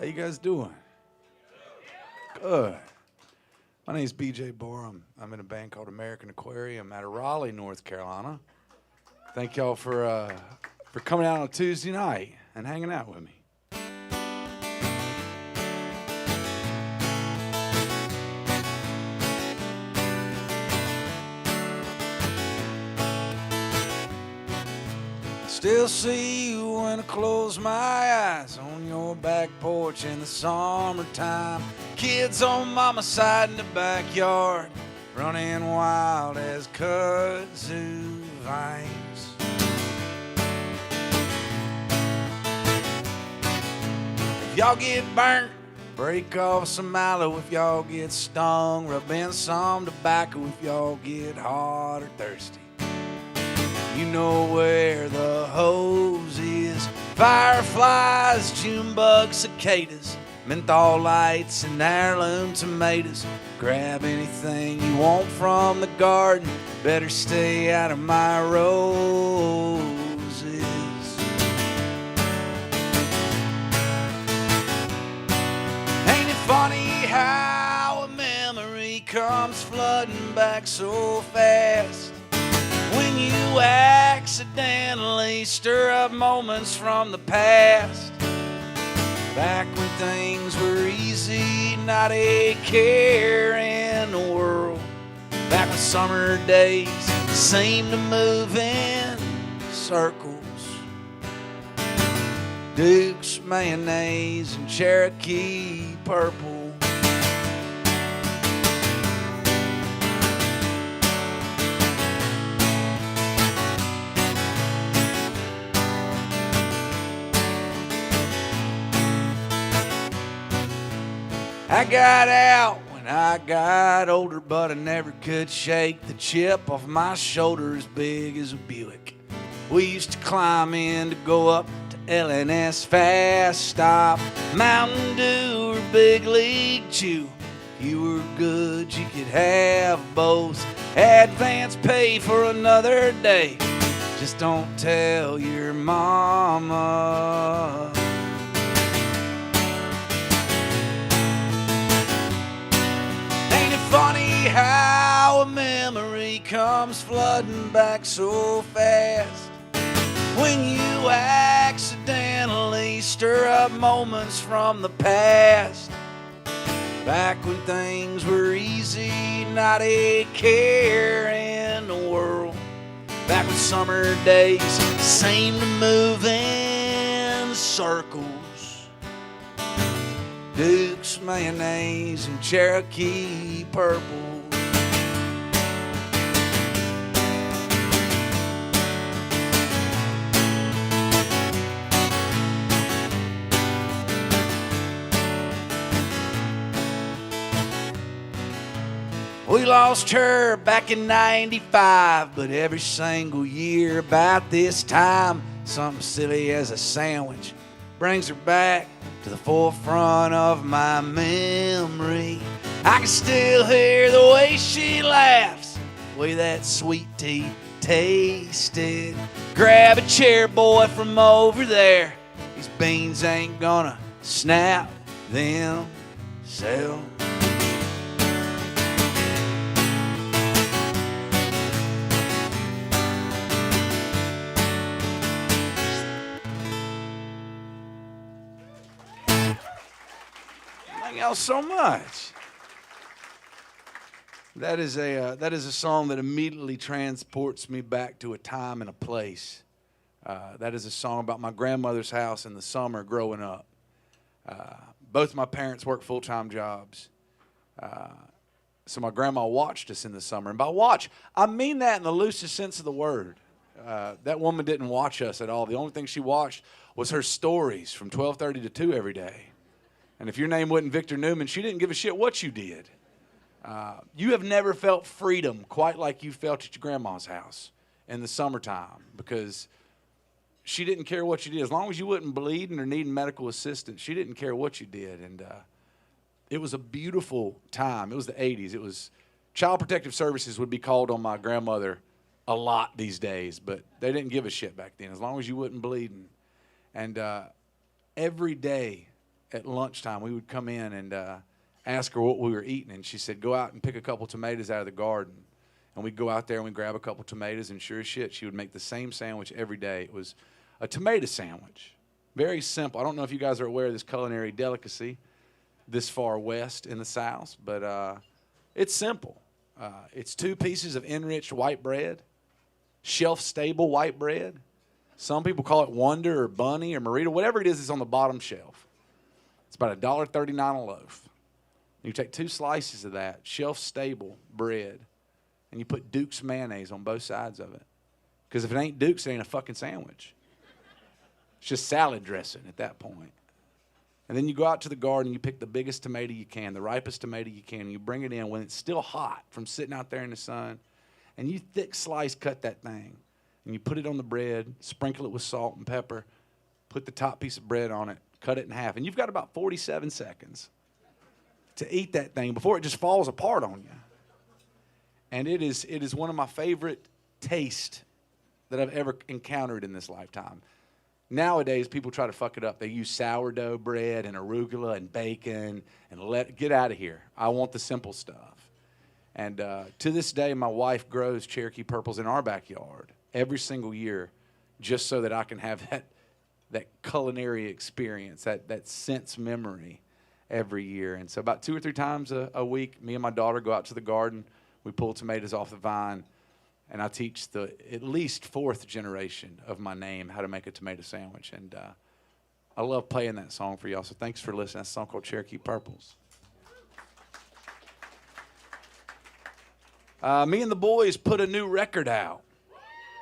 How you guys doing? Good. My name's BJ Barham. I'm in a band called American Aquarium out of Raleigh, North Carolina. Thank y'all for coming out on a Tuesday night and hanging out with me. Still see you when I close my eyes on your back porch in the summertime. Kids on mama's side in the backyard, running wild as kudzu vines. If y'all get burnt, break off some mallow. If y'all get stung, rub in some tobacco. If y'all get hot or thirsty, you know where the hose is. Fireflies, June bugs, cicadas, menthol lights, and heirloom tomatoes. Grab anything you want from the garden. Better stay out of my roses. Ain't it funny how a memory comes flooding back so fast? When you accidentally stir up moments from the past, back when things were easy, not a care in the world. Back when summer days seemed to move in circles. Duke's mayonnaise and Cherokee purple. I got out when I got older, but I never could shake the chip off my shoulder as big as a Buick. We used to climb in to go up to LNS Fast Stop, Mountain Dew or Big League Chew. If you were good, you could have both. Advance pay for another day. Just don't tell your mama. Funny how a memory comes flooding back so fast when you accidentally stir up moments from the past. Back when things were easy, not a care in the world. Back when summer days seemed to move in circles. Duke's mayonnaise and Cherokee purple. We lost her back in '95, but every single year about this time, something silly as a sandwich brings her back to the forefront of my memory. I can still hear the way she laughs, the way that sweet tea tasted. Grab a chair, boy, from over there. These beans ain't gonna snap themselves. Thank y'all so much. That is a song that immediately transports me back to a time and a place. That is a song about my grandmother's house in the summer growing up. Both my parents worked full-time jobs. So my grandma watched us in the summer. And by watch, I mean that in the loosest sense of the word. That woman didn't watch us at all. The only thing she watched was her stories from 12:30 to 2 every day. And if your name wasn't Victor Newman, she didn't give a shit what you did. You have never felt freedom quite like you felt at your grandma's house in the summertime, because she didn't care what you did. As long as you wasn't bleeding or needing medical assistance, she didn't care what you did. And it was a beautiful time. It was the 80s. It was Child Protective Services would be called on my grandmother a lot these days, but they didn't give a shit back then, as long as you wasn't bleeding. And every day at lunchtime, we would come in and ask her what we were eating, and she said, go out and pick a couple tomatoes out of the garden. And we'd go out there and we'd grab a couple tomatoes, and sure as shit, she would make the same sandwich every day. It was a tomato sandwich. Very simple. I don't know if you guys are aware of this culinary delicacy this far west in the South, but it's simple. It's 2 pieces of enriched white bread, shelf-stable white bread. Some people call it Wonder or Bunny or Marita, whatever it is on the bottom shelf. It's about $1.39 a loaf. You take 2 slices of that shelf-stable bread, and you put Duke's mayonnaise on both sides of it. Because if it ain't Duke's, it ain't a fucking sandwich. It's just salad dressing at that point. And then you go out to the garden, you pick the biggest tomato you can, the ripest tomato you can, and you bring it in when it's still hot from sitting out there in the sun, and you thick slice cut that thing, and you put it on the bread, sprinkle it with salt and pepper, put the top piece of bread on it, cut it in half, and you've got about 47 seconds to eat that thing before it just falls apart on you. And it is one of my favorite tastes that I've ever encountered in this lifetime. Nowadays, people try to fuck it up. They use sourdough bread and arugula and bacon and get out of here. I want the simple stuff. And to this day, my wife grows Cherokee purples in our backyard every single year just so that I can have that culinary experience, that sense memory every year. And so about 2 or 3 times a week, me and my daughter go out to the garden. We pull tomatoes off the vine. And I teach the at least 4th generation of my name how to make a tomato sandwich. And I love playing that song for y'all. So thanks for listening. That's a song called Cherokee Purples. Me and the boys put a new record out.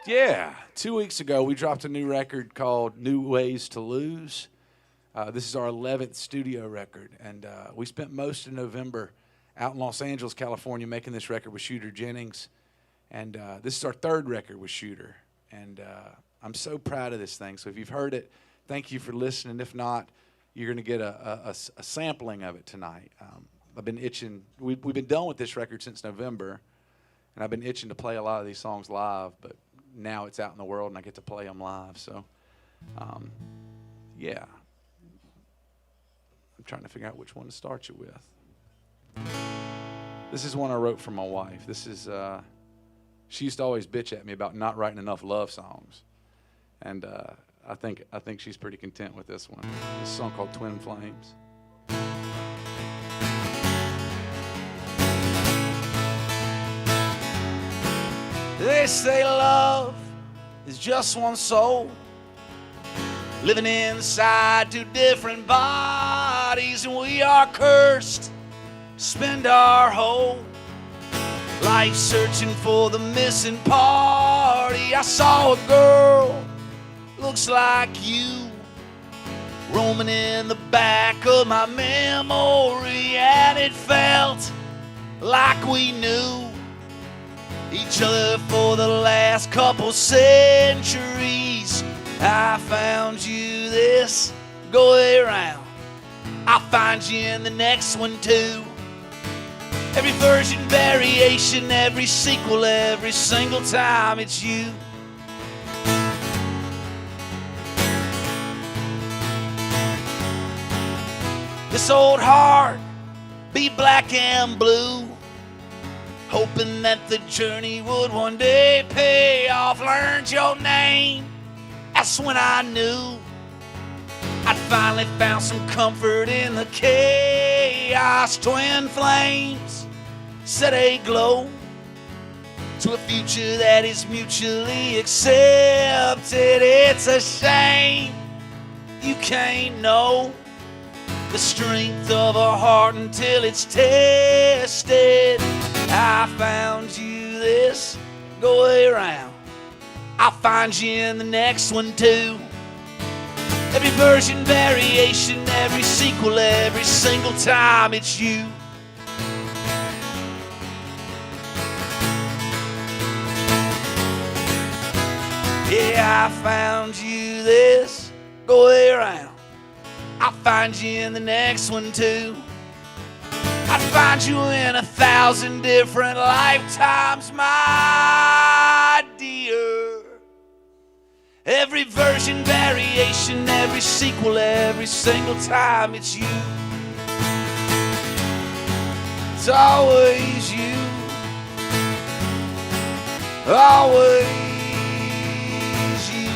Yeah. 2 weeks ago, we dropped a new record called New Ways to Lose. This is our 11th studio record. And we spent most of November out in Los Angeles, California, making this record with Shooter Jennings. And this is our 3rd record with Shooter. And I'm so proud of this thing. So if you've heard it, thank you for listening. If not, you're going to get a sampling of it tonight. I've been itching. We've been done with this record since November. And I've been itching to play a lot of these songs live. But now it's out in the world, and I get to play them live. So, yeah. I'm trying to figure out which one to start you with. This is one I wrote for my wife. This is... She used to always bitch at me about not writing enough love songs. And I think she's pretty content with this one. This song called Twin Flames. They say love is just one soul living inside 2 different bodies, and we are cursed to spend our whole life searching for the missing party. I saw a girl, looks like you, roaming in the back of my memory, and it felt like we knew each other for the last couple centuries. I found you this go around, I'll find you in the next one too. Every version, variation, every sequel, every single time it's you. This old heart be black and blue, hoping that the journey would one day pay off. Learned your name, that's when I knew I'd finally found some comfort in the chaos. Twin flames set a glow to a future that is mutually accepted. It's a shame you can't know the strength of a heart until it's tested. I found you this go around, I'll find you in the next one too. Every version, variation, every sequel, every single time it's you. Yeah, I found you this go around, I'll find you in the next one too. I'd find you in 1,000 different lifetimes, my dear. Every version, variation, every sequel, every single time it's you. It's always you. Always you.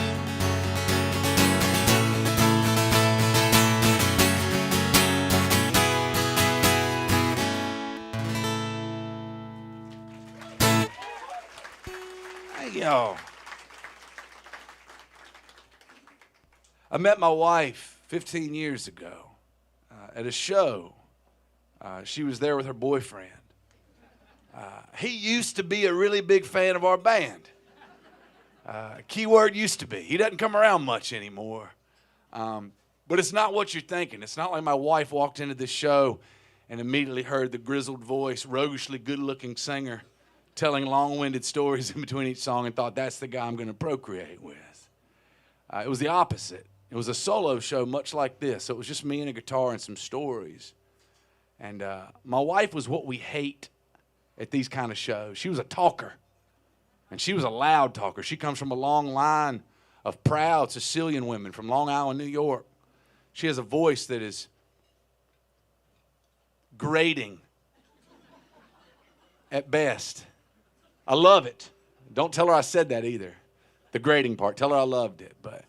Thank y'all. I met my wife 15 years ago at a show. She was there with her boyfriend. He used to be a really big fan of our band. Keyword used to be. He doesn't come around much anymore. But it's not what you're thinking. It's not like my wife walked into this show and immediately heard the grizzled voice, roguishly good-looking singer telling long-winded stories in between each song and thought, that's the guy I'm going to procreate with. It was the opposite. It was a solo show much like this. So it was just me and a guitar and some stories. And my wife was what we hate at these kind of shows. She was a talker. And she was a loud talker. She comes from a long line of proud Sicilian women from Long Island, New York. She has a voice that is grating at best. I love it. Don't tell her I said that either. The grating part. Tell her I loved it. But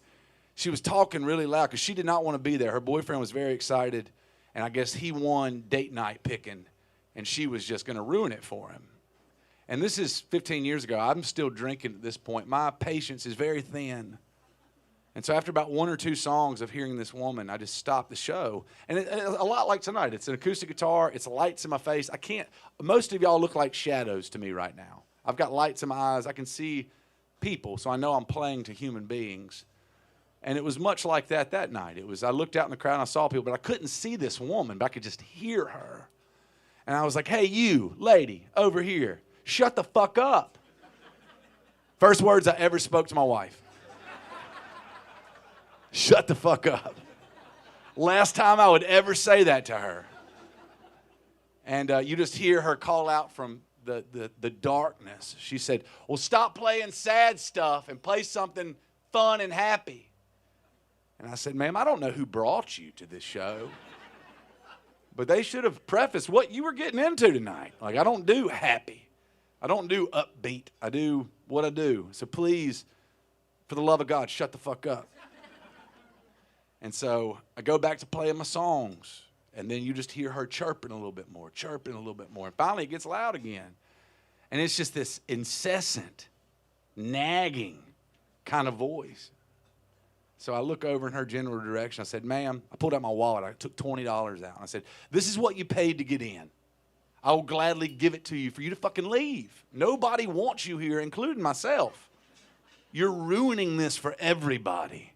she was talking really loud because she did not want to be there. Her boyfriend was very excited, and I guess he won date night picking, and she was just going to ruin it for him. And this is 15 years ago. I'm still drinking at this point. My patience is very thin. And so after about one or two songs of hearing this woman, I just stopped the show. And a lot like tonight. It's an acoustic guitar. It's lights in my face. Most of y'all look like shadows to me right now. I've got lights in my eyes. I can see people, so I know I'm playing to human beings. And it was much like that night. I looked out in the crowd and I saw people, but I couldn't see this woman, but I could just hear her. And I was like, hey, you, lady, over here, shut the fuck up. First words I ever spoke to my wife. Shut the fuck up. Last time I would ever say that to her. And you just hear her call out from the darkness. She said, well, stop playing sad stuff and play something fun and happy. And I said, ma'am, I don't know who brought you to this show. But they should have prefaced what you were getting into tonight. Like, I don't do happy. I don't do upbeat. I do what I do. So please, for the love of God, shut the fuck up. And so I go back to playing my songs. And then you just hear her chirping a little bit more, chirping a little bit more. And finally it gets loud again. And it's just this incessant, nagging kind of voice. So I look over in her general direction. I said, ma'am, I pulled out my wallet. I took $20 out. And I said, this is what you paid to get in. I will gladly give it to you for you to fucking leave. Nobody wants you here, including myself. You're ruining this for everybody.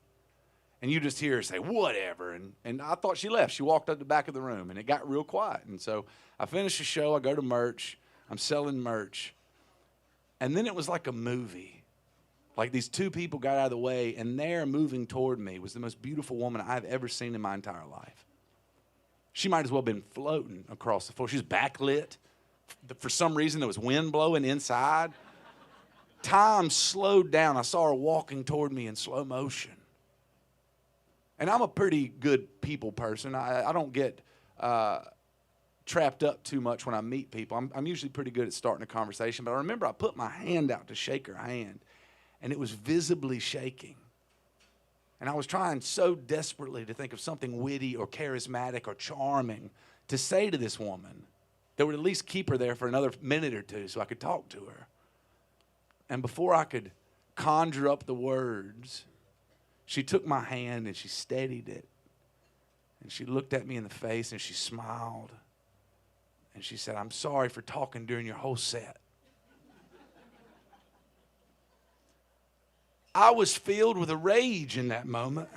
And you just hear her say, whatever. And I thought she left. She walked up the back of the room, and it got real quiet. And so I finish the show. I go to merch. I'm selling merch. And then it was like a movie. Like these two people got out of the way, and there moving toward me was the most beautiful woman I've ever seen in my entire life. She might as well have been floating across the floor. She was backlit. For some reason, there was wind blowing inside. Time slowed down. I saw her walking toward me in slow motion. And I'm a pretty good people person. I don't get trapped up too much when I meet people. I'm usually pretty good at starting a conversation. But I remember I put my hand out to shake her hand, and it was visibly shaking. And I was trying so desperately to think of something witty or charismatic or charming to say to this woman that would at least keep her there for another minute or two so I could talk to her. And before I could conjure up the words, she took my hand and she steadied it. And she looked at me in the face and she smiled. And she said, I'm sorry for talking during your whole set. I was filled with a rage in that moment.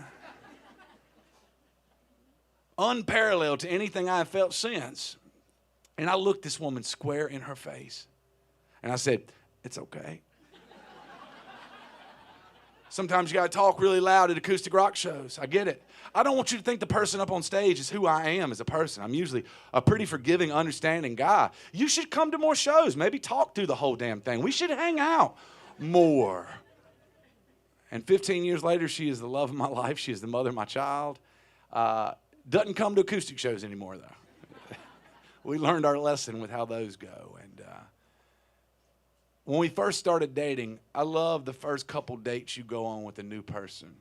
Unparalleled to anything I have felt since. And I looked this woman square in her face. And I said, it's okay. Sometimes you got to talk really loud at acoustic rock shows. I get it. I don't want you to think the person up on stage is who I am as a person. I'm usually a pretty forgiving, understanding guy. You should come to more shows. Maybe talk through the whole damn thing. We should hang out more. And 15 years later, she is the love of my life. She is the mother of my child. Doesn't come to acoustic shows anymore, though. We learned our lesson with how those go. And when we first started dating, I love the first couple dates you go on with a new person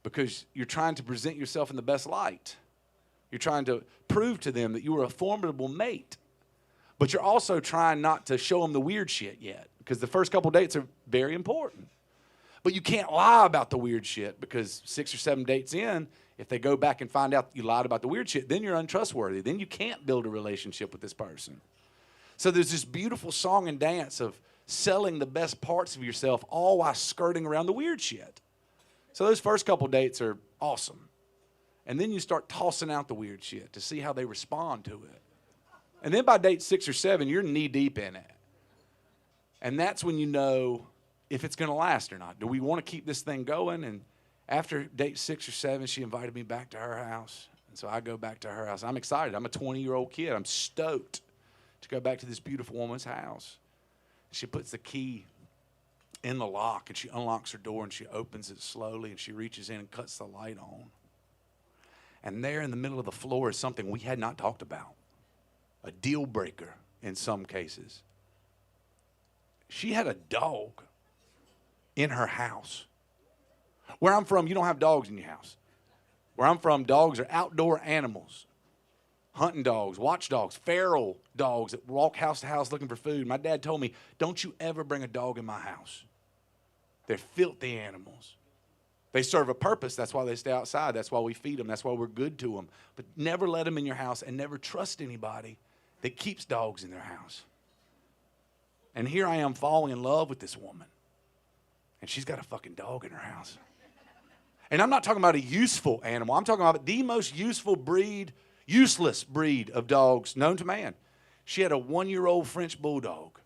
because you're trying to present yourself in the best light. You're trying to prove to them that you were a formidable mate. But you're also trying not to show them the weird shit yet because the first couple dates are very important. But you can't lie about the weird shit because 6 or 7 dates in, if they go back and find out you lied about the weird shit, then you're untrustworthy. Then you can't build a relationship with this person. So there's this beautiful song and dance of selling the best parts of yourself all while skirting around the weird shit. So those first couple dates are awesome. And then you start tossing out the weird shit to see how they respond to it. And then by date 6 or 7, you're knee deep in it. And that's when you know if it's going to last or not. Do we want to keep this thing going? And after date 6 or 7, she invited me back to her house. And so I go back to her house. I'm excited. I'm a 20-year-old kid. I'm stoked to go back to this beautiful woman's house. She puts the key in the lock, and she unlocks her door, and she opens it slowly, and she reaches in and cuts the light on. And there in the middle of the floor is something we had not talked about, a deal breaker in some cases. She had a dog in her house. Where I'm from, you don't have dogs in your house. Where I'm from, dogs are outdoor animals. Hunting dogs, watchdogs, feral dogs that walk house to house looking for food. My dad told me, don't you ever bring a dog in my house. They're filthy animals. They serve a purpose. That's why they stay outside. That's why we feed them. That's why we're good to them. But never let them in your house and never trust anybody that keeps dogs in their house. And here I am falling in love with this woman. And she's got a fucking dog in her house. And I'm not talking about a useful animal. I'm talking about the most useful breed, useless breed of dogs known to man. She had a 1-year-old French bulldog,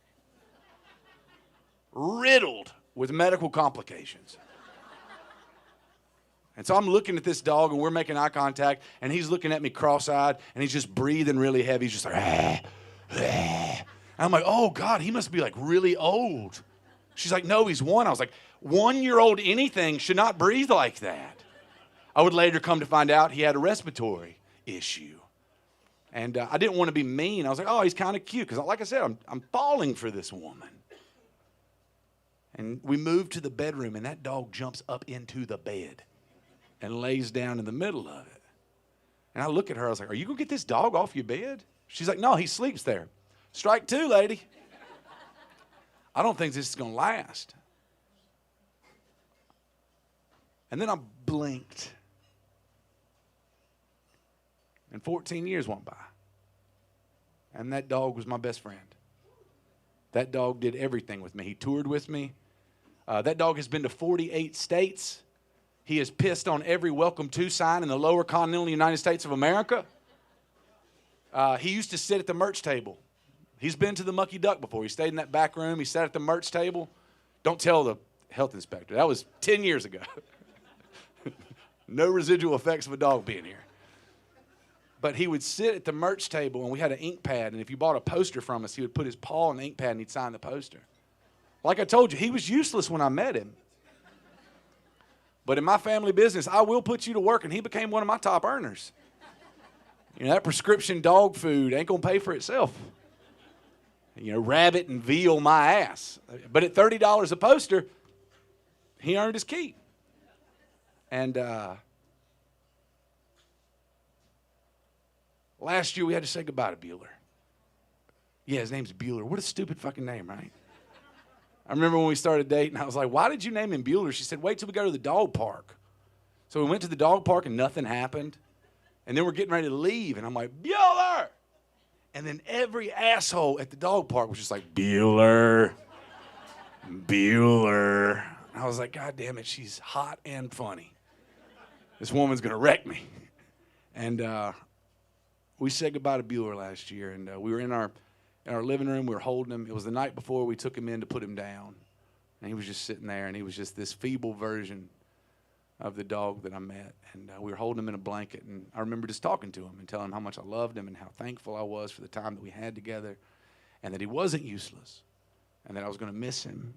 riddled with medical complications. And so I'm looking at this dog, and we're making eye contact, and he's looking at me cross-eyed, and he's just breathing really heavy. He's just like, ah, ah. And I'm like, oh, God, he must be, like, really old. She's like, no, he's 1. I was like, 1-year-old anything should not breathe like that. I would later come to find out he had a respiratory issue. And I didn't want to be mean. I was like, oh, he's kind of cute. Because like I said, I'm falling for this woman. And we moved to the bedroom, and that dog jumps up into the bed and lays down in the middle of it. And I look at her, I was like, are you going to get this dog off your bed? She's like, no, he sleeps there. Strike 2, lady. I don't think this is going to last. And then I blinked. And 14 years went by. And that dog was my best friend. That dog did everything with me. He toured with me. That dog has been to 48 states. He has pissed on every welcome to sign in the lower continental United States of America. He used to sit at the merch table. He's been to the Mucky Duck before. He stayed in that back room. He sat at the merch table. Don't tell the health inspector. That was 10 years ago. No residual effects of a dog being here. But he would sit at the merch table, and we had an ink pad. And if you bought a poster from us, he would put his paw on the ink pad, and he'd sign the poster. Like I told you, he was useless when I met him. But in my family business, I will put you to work, and he became one of my top earners. You know, that prescription dog food ain't going to pay for itself. You know, rabbit and veal my ass. But at $30 a poster, he earned his keep. And last year we had to say goodbye to Bueller. Yeah, his name's Bueller. What a stupid fucking name, right? I remember when we started dating, I was like, why did you name him Bueller? She said, wait till we go to the dog park. So we went to the dog park and nothing happened. And then we're getting ready to leave. And I'm like, Bueller! And then every asshole at the dog park was just like, Bueller, Bueller. And I was like, God damn it, she's hot and funny. This woman's going to wreck me. And we said goodbye to Bueller last year. And we were in our living room. We were holding him. It was the night before we took him in to put him down. And he was just sitting there. And he was just this feeble version of the dog that I met. And we were holding him in a blanket. And I remember just talking to him and telling him how much I loved him and how thankful I was for the time that we had together. And that he wasn't useless. And that I was going to miss him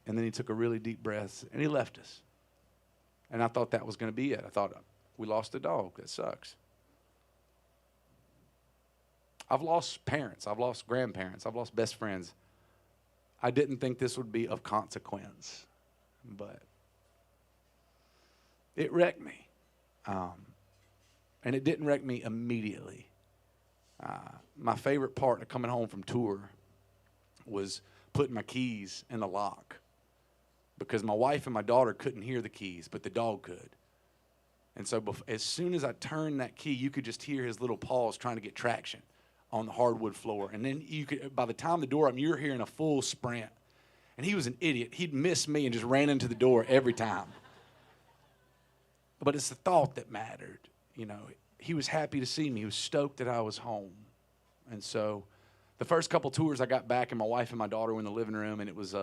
And then he took a really deep breath, and he left us. And I thought that was going to be it. I thought, we lost a dog. That sucks. I've lost parents. I've lost grandparents. I've lost best friends. I didn't think this would be of consequence, but it wrecked me. And it didn't wreck me immediately. My favorite part of coming home from tour was putting my keys in the lock, because my wife and my daughter couldn't hear the keys, but the dog could. And so as soon as I turned that key, you could just hear his little paws trying to get traction on the hardwood floor. And then you could, by the time the door opened, you were hearing a full sprint. And he was an idiot. He'd miss me and just ran into the door every time. But it's the thought that mattered. You know, he was happy to see me. He was stoked that I was home. And so the first couple tours I got back, and my wife and my daughter were in the living room, and it was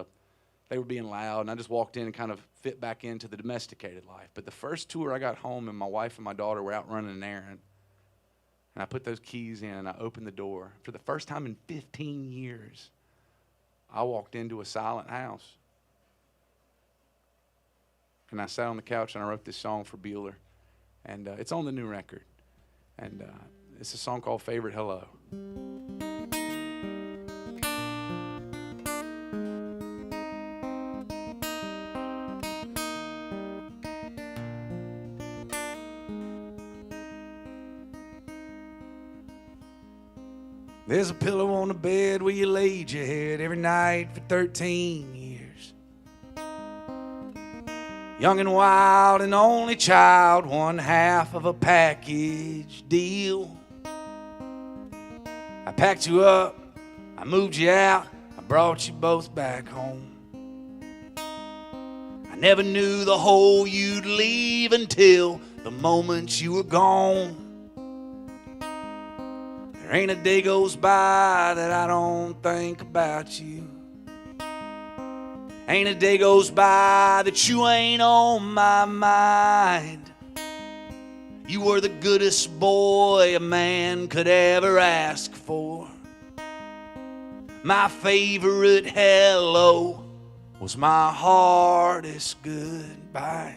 they were being loud, and I just walked in and kind of fit back into the domesticated life. But the first tour I got home, and my wife and my daughter were out running an errand, and I put those keys in, and I opened the door. For the first time in 15 years, I walked into a silent house. And I sat on the couch, and I wrote this song for Bueller. And it's on the new record. And it's a song called Favorite Hello. There's a pillow on the bed where you laid your head every night for 13 years. Young and wild and only child, one half of a package deal. I packed you up, I moved you out, I brought you both back home. I never knew the hole you'd leave until the moment you were gone. There ain't a day goes by that I don't think about you. Ain't a day goes by that you ain't on my mind. You were the goodest boy a man could ever ask for. My favorite hello was my hardest goodbye.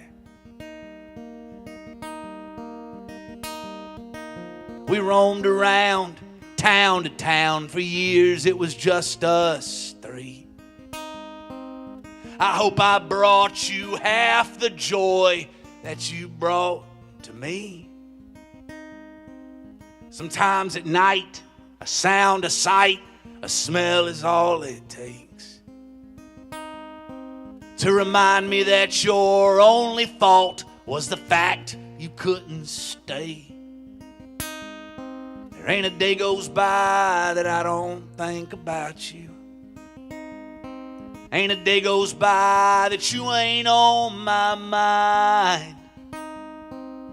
We roamed around town to town for years. It was just us three. I hope I brought you half the joy that you brought to me. Sometimes at night, a sound, a sight, a smell is all it takes to remind me that your only fault was the fact you couldn't stay. There ain't a day goes by that I don't think about you. Ain't a day goes by that you ain't on my mind.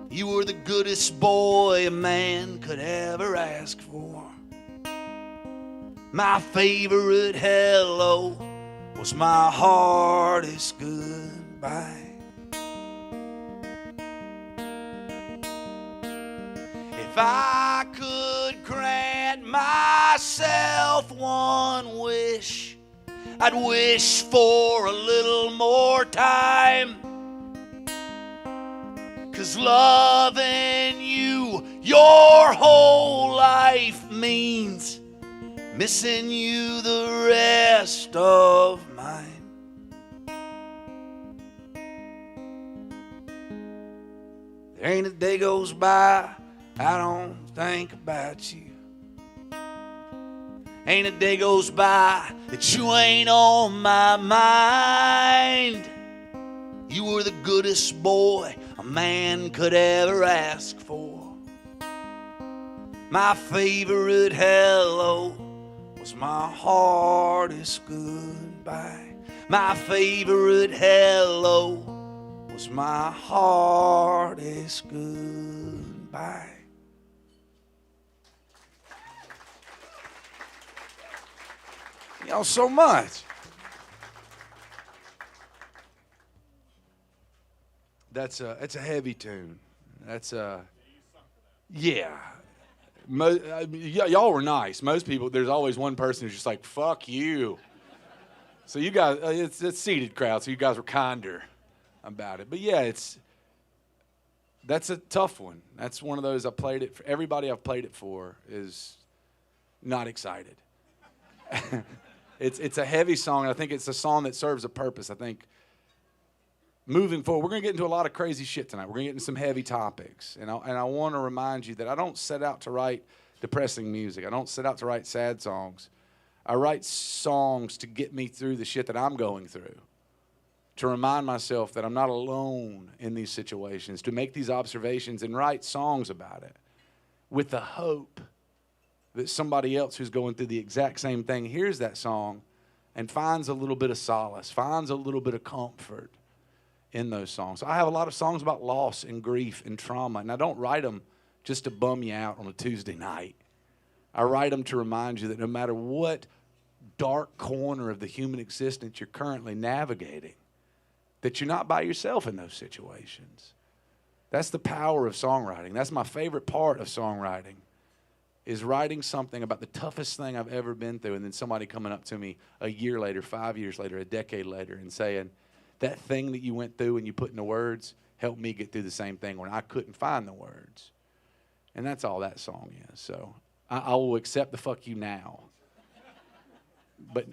You were the goodest boy a man could ever ask for. My favorite hello was my hardest goodbye. If I could grant myself one wish, I'd wish for a little more time. 'Cause loving you your whole life means missing you the rest of mine. There ain't a day goes by I don't think about you. Ain't a day goes by that you ain't on my mind. You were the goodest boy a man could ever ask for. My favorite hello was my hardest goodbye. My favorite hello was my hardest goodbye. Y'all so much. It's a heavy tune. Yeah. Y'all were nice. Most people, there's always one person who's just like, fuck you. So you guys, it's seated crowd, so you guys were kinder about it. But yeah, that's a tough one. That's one of those I played it for. Everybody I've played it for is not excited. It's a heavy song, and I think it's a song that serves a purpose. I think moving forward, we're going to get into a lot of crazy shit tonight. We're going to get into some heavy topics. And I want to remind you that I don't set out to write depressing music. I don't set out to write sad songs. I write songs to get me through the shit that I'm going through, to remind myself that I'm not alone in these situations, to make these observations and write songs about it with the hope that somebody else who's going through the exact same thing hears that song and finds a little bit of solace, finds a little bit of comfort in those songs. I have a lot of songs about loss and grief and trauma, and I don't write them just to bum you out on a Tuesday night. I write them to remind you that no matter what dark corner of the human existence you're currently navigating, that you're not by yourself in those situations. That's the power of songwriting. That's my favorite part of songwriting, is writing something about the toughest thing I've ever been through, and then somebody coming up to me a year later, 5 years later, a decade later, and saying, that thing that you went through and you put into words helped me get through the same thing when I couldn't find the words. And that's all that song is. So I will accept the fuck you now. But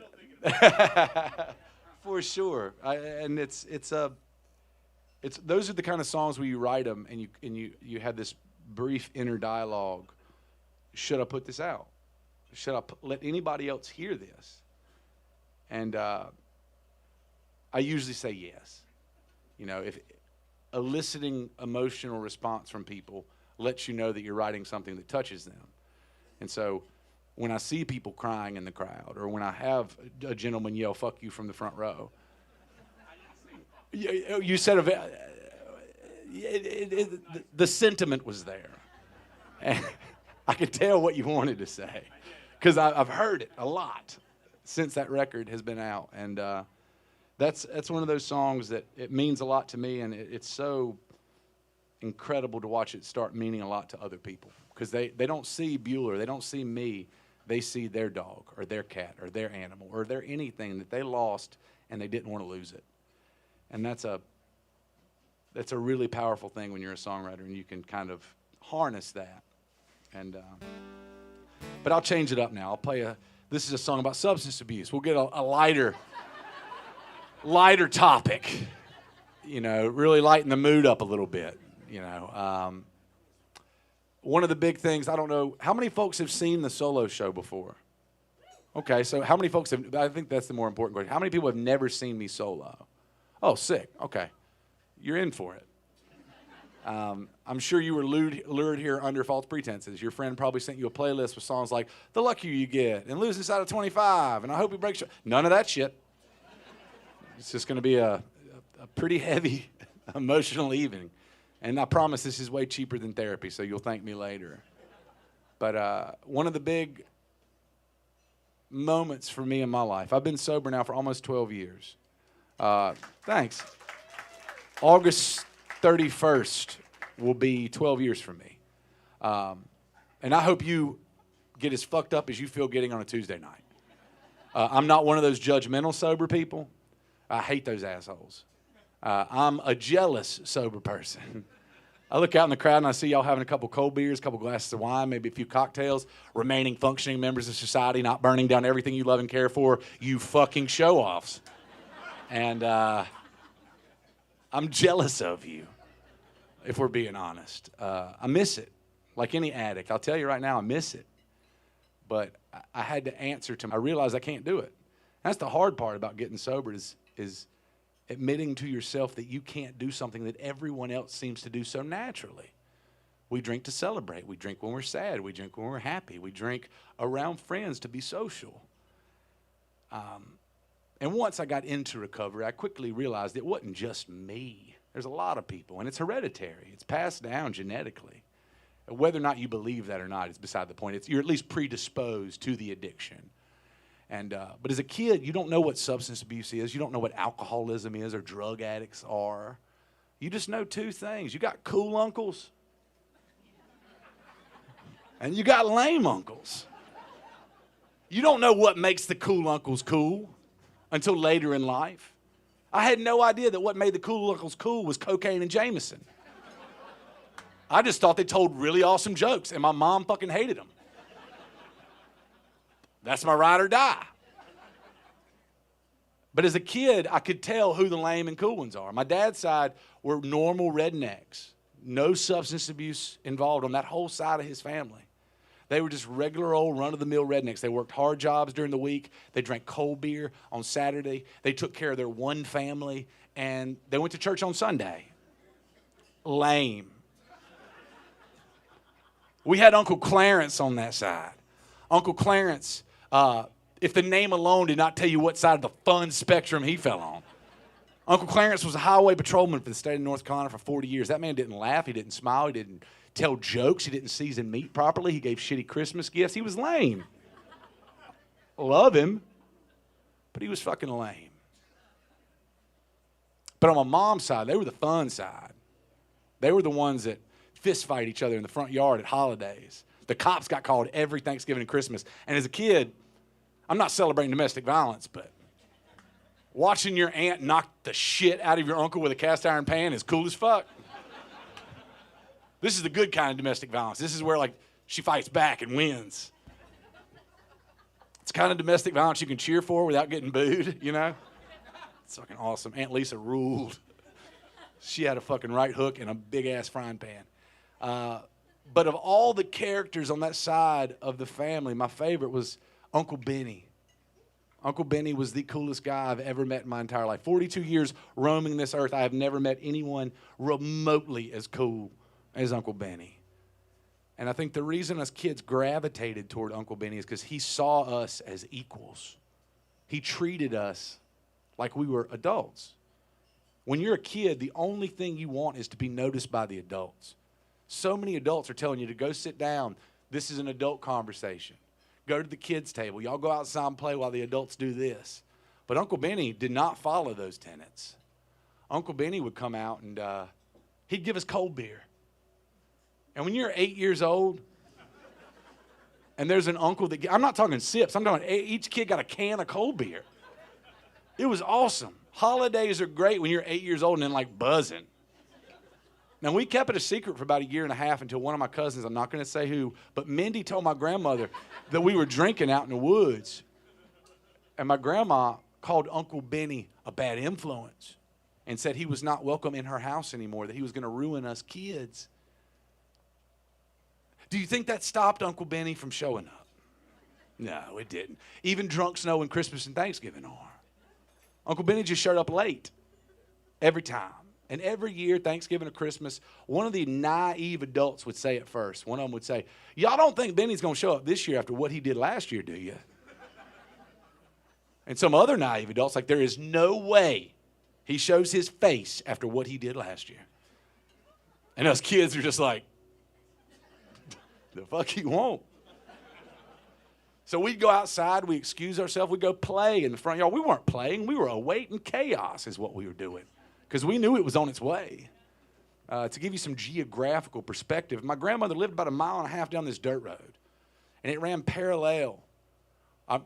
for sure. Those are the kind of songs where you write them and you have this brief inner dialogue. Should I put this out? Should I let anybody else hear this? And I usually say yes. You know, if eliciting emotional response from people lets you know that you're writing something that touches them. And so when I see people crying in the crowd, or when I have a gentleman yell, fuck you, from the front row, you said the sentiment was there. And I could tell what you wanted to say, because I've heard it a lot since that record has been out. And that's one of those songs that it means a lot to me, and it's so incredible to watch it start meaning a lot to other people, because they don't see Bueller, they don't see me, they see their dog or their cat or their animal or their anything that they lost and they didn't want to lose it. And that's a really powerful thing when you're a songwriter, and you can kind of harness that. And but I'll change it up now. I'll play this is a song about substance abuse. We'll get a lighter topic, you know, really lighten the mood up a little bit, you know. One of the big things, I don't know, how many folks have seen the solo show before? Okay, so how many folks have, I think that's the more important question. How many people have never seen me solo? Oh, sick, okay. You're in for it. I'm sure you were lured here under false pretenses. Your friend probably sent you a playlist with songs like The Luckier You Get and Lose This Out of 25 and I Hope You Break. None of that shit. It's just going to be a pretty heavy emotional evening. And I promise this is way cheaper than therapy, so you'll thank me later. But one of the big moments for me in my life, I've been sober now for almost 12 years. Thanks. August 31st will be 12 years for me. And I hope you get as fucked up as you feel getting on a Tuesday night. I'm not one of those judgmental sober people. I hate those assholes. I'm a jealous sober person. I look out in the crowd and I see y'all having a couple cold beers, a couple glasses of wine, maybe a few cocktails, remaining functioning members of society, not burning down everything you love and care for, you fucking show-offs. And I'm jealous of you, if we're being honest. I miss it. Like any addict, I'll tell you right now, I miss it. But I had to answer to, I realized I can't do it. That's the hard part about getting sober is admitting to yourself that you can't do something that everyone else seems to do so naturally. We drink to celebrate. We drink when we're sad. We drink when we're happy. We drink around friends to be social. And once I got into recovery, I quickly realized it wasn't just me. There's a lot of people, and it's hereditary. It's passed down genetically. Whether or not you believe that or not is beside the point. You're at least predisposed to the addiction. And but as a kid, you don't know what substance abuse is. You don't know what alcoholism is or drug addicts are. You just know two things. You got cool uncles, and you got lame uncles. You don't know what makes the cool uncles cool. until later in life. I had no idea that what made the cool uncles cool was cocaine and Jameson. I just thought they told really awesome jokes, and my mom fucking hated them. That's my ride or die. But as a kid, I could tell who the lame and cool ones are. My dad's side were normal rednecks. No substance abuse involved on that whole side of his family. They were just regular old run-of-the-mill rednecks. They worked hard jobs during the week. They drank cold beer on Saturday. They took care of their one family, and they went to church on Sunday. Lame. We had Uncle Clarence on that side. Uncle Clarence, if the name alone did not tell you what side of the fun spectrum he fell on. Uncle Clarence was a highway patrolman for the state of North Carolina for 40 years. That man didn't laugh. He didn't smile. He didn't tell jokes. He didn't season meat properly. He gave shitty Christmas gifts. He was lame. Love him, but he was fucking lame. But on my mom's side, they were the fun side. They were the ones that fist fight each other in the front yard at holidays. The cops got called every Thanksgiving and Christmas. And as a kid, I'm not celebrating domestic violence, but watching your aunt knock the shit out of your uncle with a cast iron pan is cool as fuck. This is the good kind of domestic violence. This is where, like, she fights back and wins. It's kind of domestic violence you can cheer for without getting booed, you know? It's fucking awesome. Aunt Lisa ruled. She had a fucking right hook and a big-ass frying pan. But of all the characters on that side of the family, my favorite was Uncle Benny. Uncle Benny was the coolest guy I've ever met in my entire life. 42 years roaming this earth, I have never met anyone remotely as cool as Uncle Benny. And I think the reason us kids gravitated toward Uncle Benny is because he saw us as equals. He treated us like we were adults. When you're a kid, the only thing you want is to be noticed by the adults. So many adults are telling you to go sit down. This is an adult conversation. Go to the kids' table. Y'all go outside and play while the adults do this. But Uncle Benny did not follow those tenets. Uncle Benny would come out and he'd give us cold beer. And when you're 8 years old and there's an uncle that, I'm not talking sips, I'm talking each kid got a can of cold beer. It was awesome. Holidays are great when you're 8 years old and then like buzzing. Now, we kept it a secret for about a year and a half until one of my cousins, I'm not going to say who, but Mindy told my grandmother that we were drinking out in the woods. And my grandma called Uncle Benny a bad influence and said he was not welcome in her house anymore, that he was going to ruin us kids. Do you think that stopped Uncle Benny from showing up? No, it didn't. Even drunk snow and Christmas and Thanksgiving are. Uncle Benny just showed up late every time. And every year, Thanksgiving or Christmas, one of the naive adults would say it first. One of them would say, y'all don't think Benny's going to show up this year after what he did last year, do you? And some other naive adults, like, there is no way he shows his face after what he did last year. And us kids are just like, the fuck he won't. So we'd go outside, we excuse ourselves, we'd go play in the front yard. We weren't playing, we were awaiting chaos is what we were doing. Because we knew it was on its way. To give you some geographical perspective, my grandmother lived about 1.5 miles down this dirt road. And it ran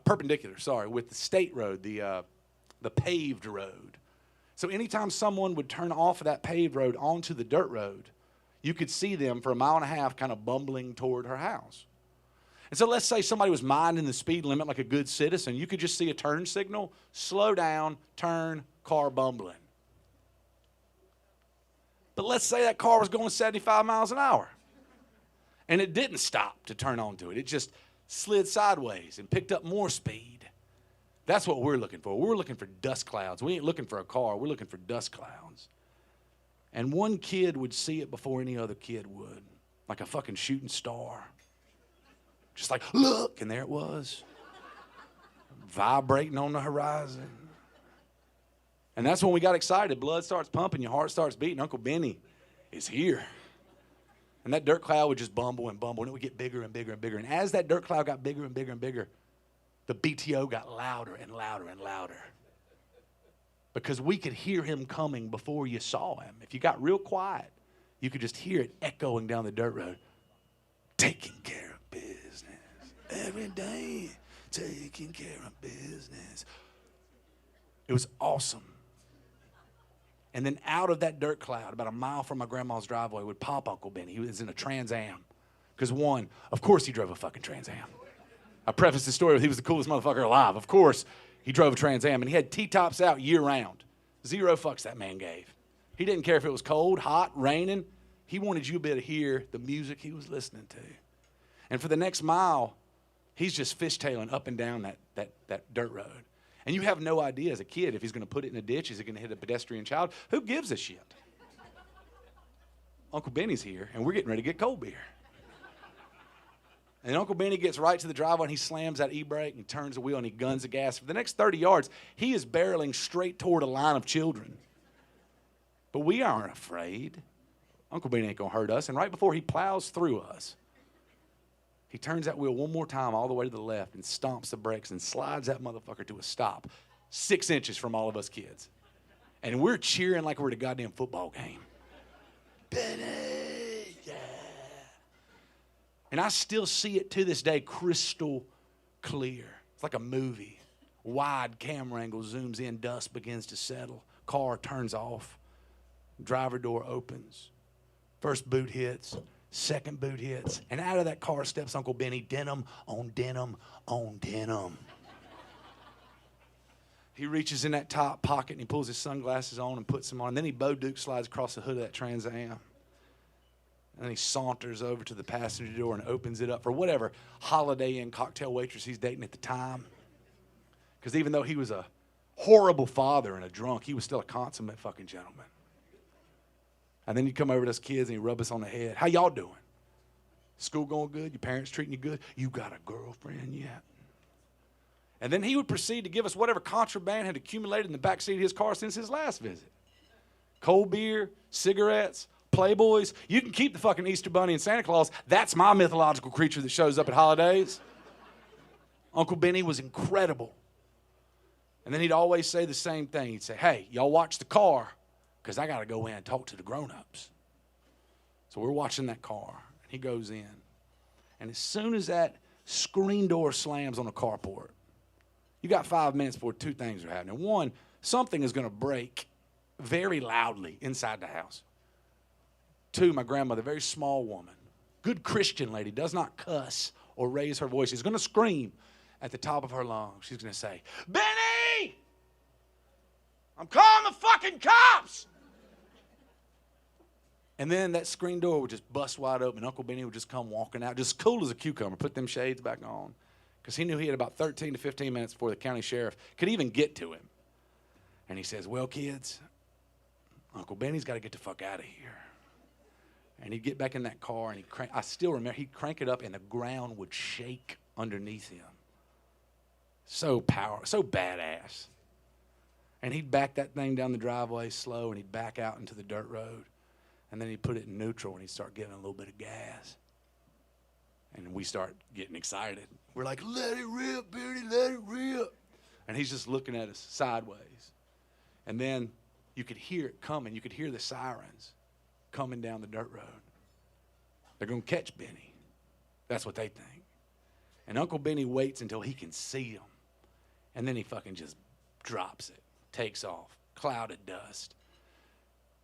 perpendicular, with the state road, the paved road. So anytime someone would turn off of that paved road onto the dirt road, you could see them for 1.5 miles kind of bumbling toward her house. And so let's say somebody was minding the speed limit like a good citizen. You could just see a turn signal, slow down, turn, car bumbling. But let's say that car was going 75 miles an hour. And it didn't stop to turn onto it. It just slid sideways and picked up more speed. That's what we're looking for. We're looking for dust clouds. We ain't looking for a car. We're looking for dust clouds. And one kid would see it before any other kid would. Like a fucking shooting star. Just like, look, and there it was. Vibrating on the horizon. And that's when we got excited. Blood starts pumping, your heart starts beating. Uncle Benny is here. And that dirt cloud would just bumble and bumble, and it would get bigger and bigger and bigger. And as that dirt cloud got bigger and bigger and bigger, the BTO got louder and louder and louder. Because we could hear him coming before you saw him. If you got real quiet, you could just hear it echoing down the dirt road. Taking care of business every day. Taking care of business. It was awesome. And then out of that dirt cloud, about a mile from my grandma's driveway, would pop Uncle Benny. He was in a Trans Am. Because one, of course he drove a fucking Trans Am. I prefaced the story with he was the coolest motherfucker alive. Of course he drove a Trans Am. And he had T-tops out year round. 0 fucks that man gave. He didn't care if it was cold, hot, raining. He wanted you to be able to hear the music he was listening to. And for the next mile, he's just fishtailing up and down that dirt road. And you have no idea as a kid if he's going to put it in a ditch, is he going to hit a pedestrian child? Who gives a shit? Uncle Benny's here, and we're getting ready to get cold beer. And Uncle Benny gets right to the driveway, and he slams that e-brake, and he turns the wheel, and he guns the gas. For the next 30 yards, he is barreling straight toward a line of children. But we aren't afraid. Uncle Benny ain't going to hurt us. And right before he plows through us, he turns that wheel one more time all the way to the left and stomps the brakes and slides that motherfucker to a stop 6 inches from all of us kids. And we're cheering like we're at a goddamn football game. Benny, yeah. And I still see it to this day crystal clear. It's like a movie. Wide camera angle zooms in, dust begins to settle. Car turns off. Driver door opens. First boot hits. Second boot hits. And out of that car steps Uncle Benny, denim on denim on denim. He reaches in that top pocket and he pulls his sunglasses on and puts them on. And then he Bo Duke slides across the hood of that Trans Am. And then he saunters over to the passenger door and opens it up for whatever Holiday Inn cocktail waitress he's dating at the time. Because even though he was a horrible father and a drunk, he was still a consummate fucking gentleman. And then you come over to us kids and you rub us on the head. How y'all doing? School going good? Your parents treating you good? You got a girlfriend yet? And then he would proceed to give us whatever contraband had accumulated in the backseat of his car since his last visit. Cold beer, cigarettes, Playboys. You can keep the fucking Easter Bunny and Santa Claus. That's my mythological creature that shows up at holidays. Uncle Benny was incredible. And then he'd always say the same thing. He'd say, hey, y'all watch the car, because I got to go in and talk to the grown-ups. So we're watching that car, and he goes in. And as soon as that screen door slams on the carport, you got 5 minutes before two things are happening. One, something is going to break very loudly inside the house. Two, my grandmother, very small woman, good Christian lady, does not cuss or raise her voice. She's going to scream at the top of her lungs. She's going to say, Benny! I'm calling the fucking cops! And then that screen door would just bust wide open. Uncle Benny would just come walking out, just cool as a cucumber, put them shades back on. Because he knew he had about 13 to 15 minutes before the county sheriff could even get to him. And he says, well, kids, Uncle Benny's got to get the fuck out of here. And he'd get back in that car, and I still remember, he'd crank it up, and the ground would shake underneath him. So badass. And he'd back that thing down the driveway slow, and he'd back out into the dirt road. And then he'd put it in neutral, and he'd start giving a little bit of gas. And we start getting excited. We're like, let it rip, Benny, let it rip. And he's just looking at us sideways. And then you could hear it coming. You could hear the sirens coming down the dirt road. They're going to catch Benny. That's what they think. And Uncle Benny waits until he can see them. And then he fucking just drops it, takes off, cloud of dust.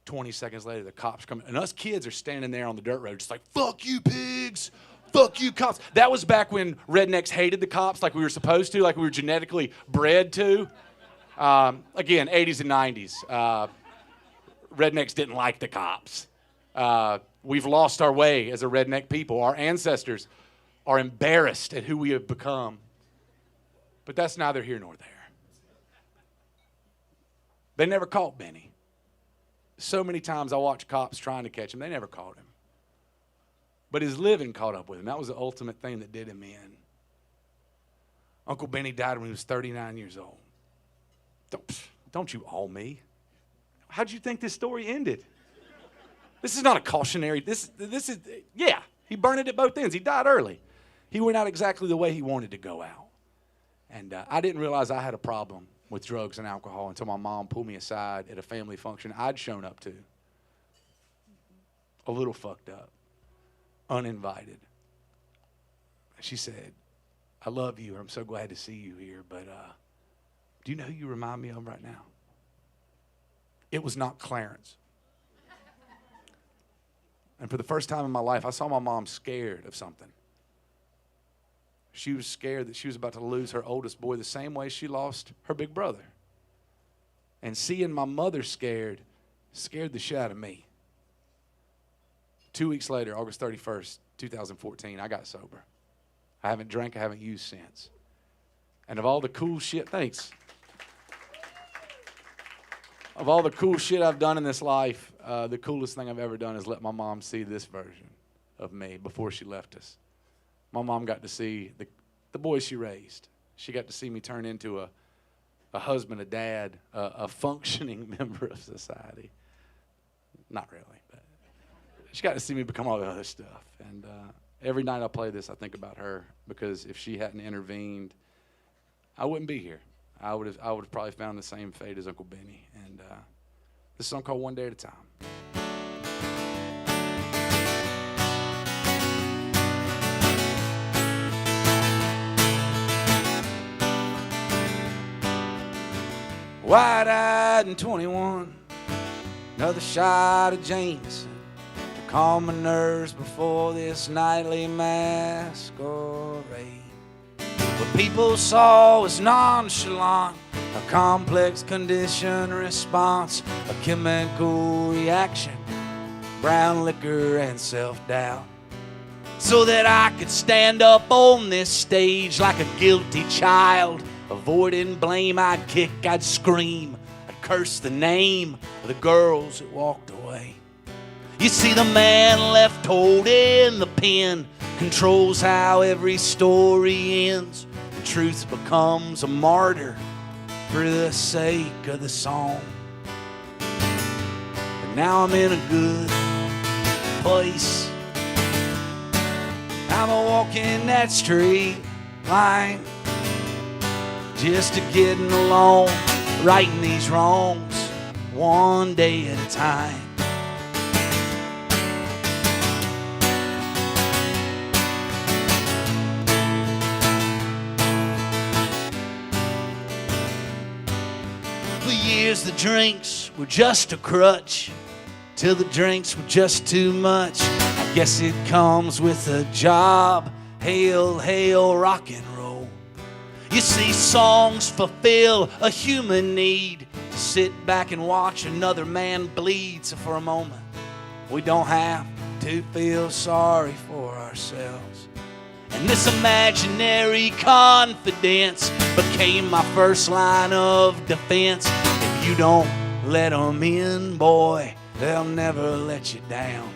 20 seconds later, the cops come. And us kids are standing there on the dirt road just like, fuck you, pigs. Fuck you, cops. That was back when rednecks hated the cops like we were supposed to, like we were genetically bred to. Again, 80s and 90s. Rednecks didn't like the cops. We've lost our way as a redneck people. Our ancestors are embarrassed at who we have become. But that's neither here nor there. They never caught Benny. So many times I watch cops trying to catch him. They never caught him. But his living caught up with him. That was the ultimate thing that did him in. Uncle Benny died when he was 39 years old. Don't you all me. How'd you think this story ended? This is not a cautionary. This is, yeah, he burned it at both ends. He died early. He went out exactly the way he wanted to go out. And I didn't realize I had a problem with drugs and alcohol until my mom pulled me aside at a family function I'd shown up to. A little fucked up. Uninvited. She said, I love you, and I'm so glad to see you here, but Do you know who you remind me of right now? It was not Clarence. And for the first time in my life, I saw my mom scared of something. She was scared that she was about to lose her oldest boy the same way she lost her big brother. And seeing my mother scared the shit out of me. 2 weeks later, August 31st, 2014, I got sober. I haven't drank, I haven't used since. And of all the cool shit, thanks. Of all the cool shit I've done in this life, the coolest thing I've ever done is let my mom see this version of me before she left us. My mom got to see the boy she raised. She got to see me turn into a husband, a dad, a functioning member of society. Not really, but she got to see me become all the other stuff. And every night I play this, I think about her, because if she hadn't intervened, I wouldn't be here. I would have probably found the same fate as Uncle Benny. And this song called One Day at a Time. Wide-eyed and 21, another shot of Jameson to calm my nerves before this nightly masquerade. What people saw was nonchalant, a complex condition response, a chemical reaction, brown liquor and self-doubt. So that I could stand up on this stage like a guilty child, avoiding blame, I'd kick, I'd scream, I'd curse the name of the girls that walked away. You see, the man left holding the pen controls how every story ends. The truth becomes a martyr for the sake of the song. But now I'm in a good place. I'm a walking that straight line, just a getting along, righting these wrongs one day at a time. For years the drinks were just a crutch, till the drinks were just too much. I guess it comes with a job. Hail, hail, rock and roll. You see, songs fulfill a human need to sit back and watch another man bleed. So for a moment, we don't have to feel sorry for ourselves. And this imaginary confidence became my first line of defense. If you don't let them in, boy, they'll never let you down.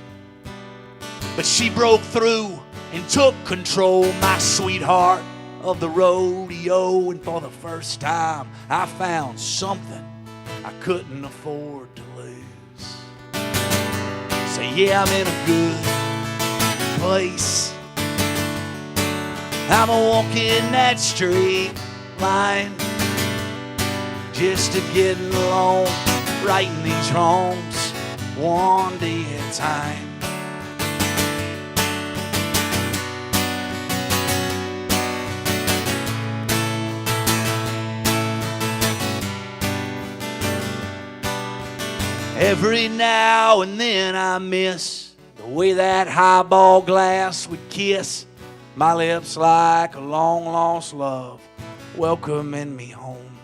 But she broke through and took control, my sweetheart of the rodeo. And for the first time, I found something I couldn't afford to lose. So yeah, I'm in a good place. I'm a walking that straight line, just a getting along, righting these wrongs one day at a time. Every now and then I miss the way that highball glass would kiss my lips like a long-lost love welcoming me home.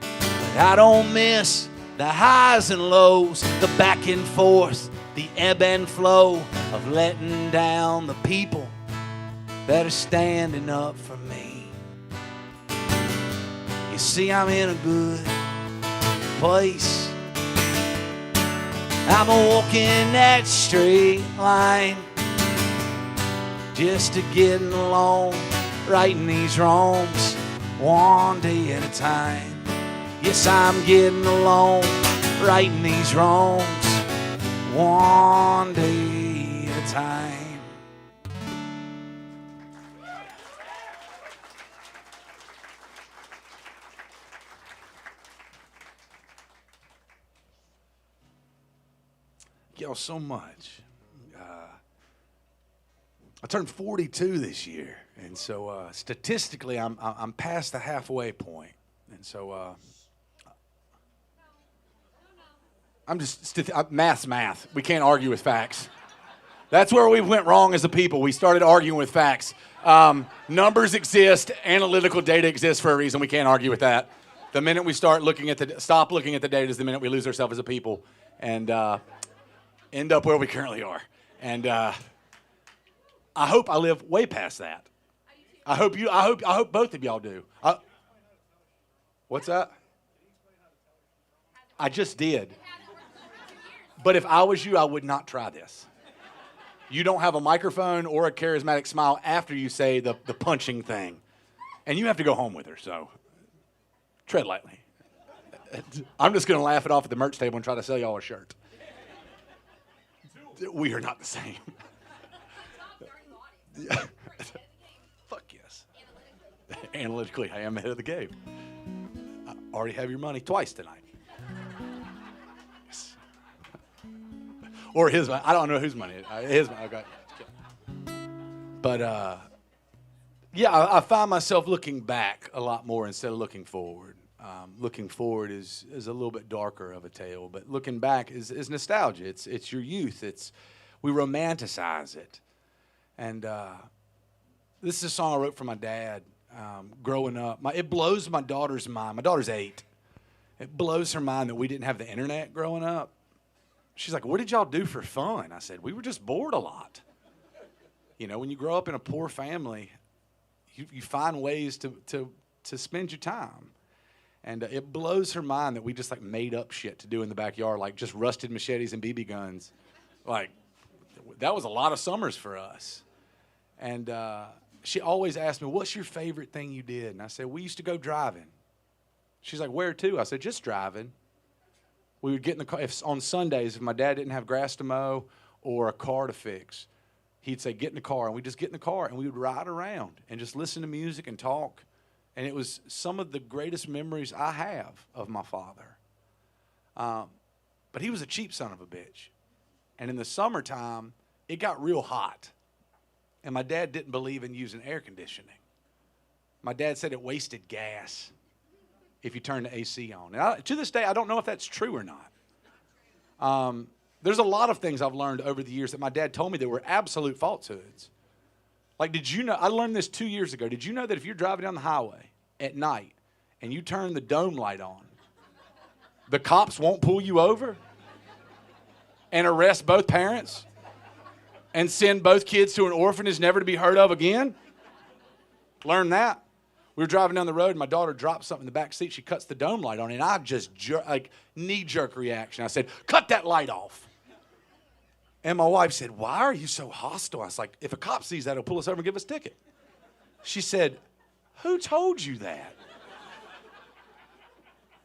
But I don't miss the highs and lows, the back and forth, the ebb and flow of letting down the people that are standing up for me. You see, I'm in a good place. I'm a walking that straight line, just a getting along, righting these wrongs one day at a time. Yes, I'm getting along, righting these wrongs one day at a time. Thank y'all so much. I turned 42 this year, and so statistically, I'm past the halfway point. And so math. We can't argue with facts. That's where we went wrong as a people. We started arguing with facts. Numbers exist. Analytical data exists for a reason. We can't argue with that. The minute we stop looking at the data is the minute we lose ourselves as a people and end up where we currently are. And I hope I live way past that. I hope both of y'all do. What's that? I just did. But if I was you, I would not try this. You don't have a microphone or a charismatic smile after you say the punching thing. And you have to go home with her, so tread lightly. I'm just going to laugh it off at the merch table and try to sell y'all a shirt. We are not the same. Fuck yes. Analytically, I am ahead of the game. I already have your money twice tonight. Yes. Or his money. I don't know whose money. His money. Okay. But yeah, I find myself looking back a lot more instead of looking forward. Looking forward is a little bit darker of a tale, but looking back is nostalgia. It's your youth. We romanticize it. And this is a song I wrote for my dad growing up. It blows my daughter's mind. My daughter's 8. It blows her mind that we didn't have the internet growing up. She's like, what did y'all do for fun? I said, we were just bored a lot. You know, when you grow up in a poor family, you find ways to spend your time. And it blows her mind that we just like made up shit to do in the backyard, like just rusted machetes and BB guns. Like, that was a lot of summers for us. And she always asked me, what's your favorite thing you did? And I said, we used to go driving. She's like, where to? I said, just driving. We would get in the car. On Sundays, if my dad didn't have grass to mow or a car to fix, he'd say, get in the car. And we'd just get in the car, and we would ride around and just listen to music and talk. And it was some of the greatest memories I have of my father. But he was a cheap son of a bitch. And in the summertime, it got real hot. And my dad didn't believe in using air conditioning. My dad said it wasted gas if you turn the AC on. And to this day, I don't know if that's true or not. There's a lot of things I've learned over the years that my dad told me that were absolute falsehoods. Like, did you know, I learned this 2 years ago. Did you know that if you're driving down the highway at night and you turn the dome light on, the cops won't pull you over and arrest both parents and send both kids to an orphanage never to be heard of again? Learn that. We were driving down the road and my daughter dropped something in the back seat. She cuts the dome light on and I just, knee-jerk reaction. I said, cut that light off. And my wife said, why are you so hostile? I was like, if a cop sees that, he'll pull us over and give us a ticket. She said, who told you that?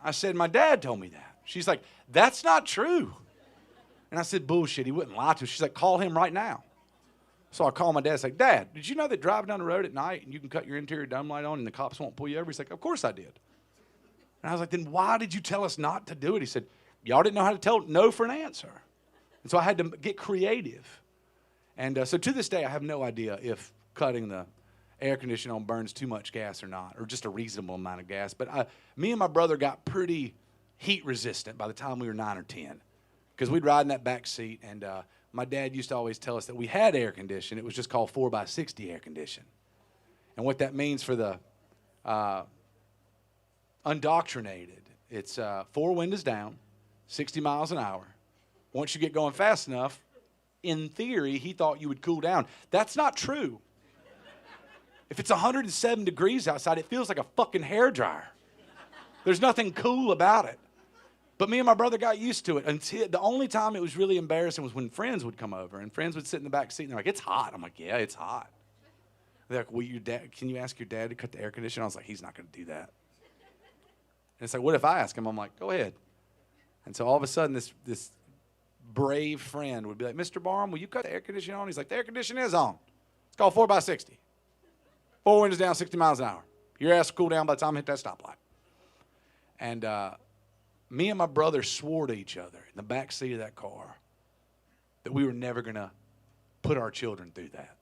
I said, my dad told me that. She's like, that's not true. And I said, bullshit, he wouldn't lie to us. She's like, call him right now. So I called my dad. I was like, Dad, did you know that driving down the road at night and you can cut your interior dome light on and the cops won't pull you over? He's like, of course I did. And I was like, then why did you tell us not to do it? He said, y'all didn't know how to tell no for an answer. And so I had to get creative. And so to this day, I have no idea if cutting the air conditioning on burns too much gas or not, or just a reasonable amount of gas. But me and my brother got pretty heat resistant by the time we were 9 or 10 because we'd ride in that back seat. And my dad used to always tell us that we had air conditioning. It was just called 4x60 air conditioning. And what that means for the undoctrinated, it's 4 windows down, 60 miles an hour. Once you get going fast enough, in theory, he thought you would cool down. That's not true. If it's 107 degrees outside, it feels like a fucking hairdryer. There's nothing cool about it. But me and my brother got used to it. Until the only time it was really embarrassing was when friends would come over, and friends would sit in the back seat, and they're like, it's hot. I'm like, yeah, it's hot. They're like, well, can you ask your dad to cut the air conditioner? I was like, he's not going to do that. And it's like, what if I ask him? I'm like, go ahead. And so all of a sudden, this brave friend would be like, Mr. Barham, will you cut the air conditioning on? He's like, the air conditioning is on. It's called 4x60. 4 windows down, 60 miles an hour. Your ass will cool down by the time I hit that stoplight. And me and my brother swore to each other in the back seat of that car that we were never going to put our children through that.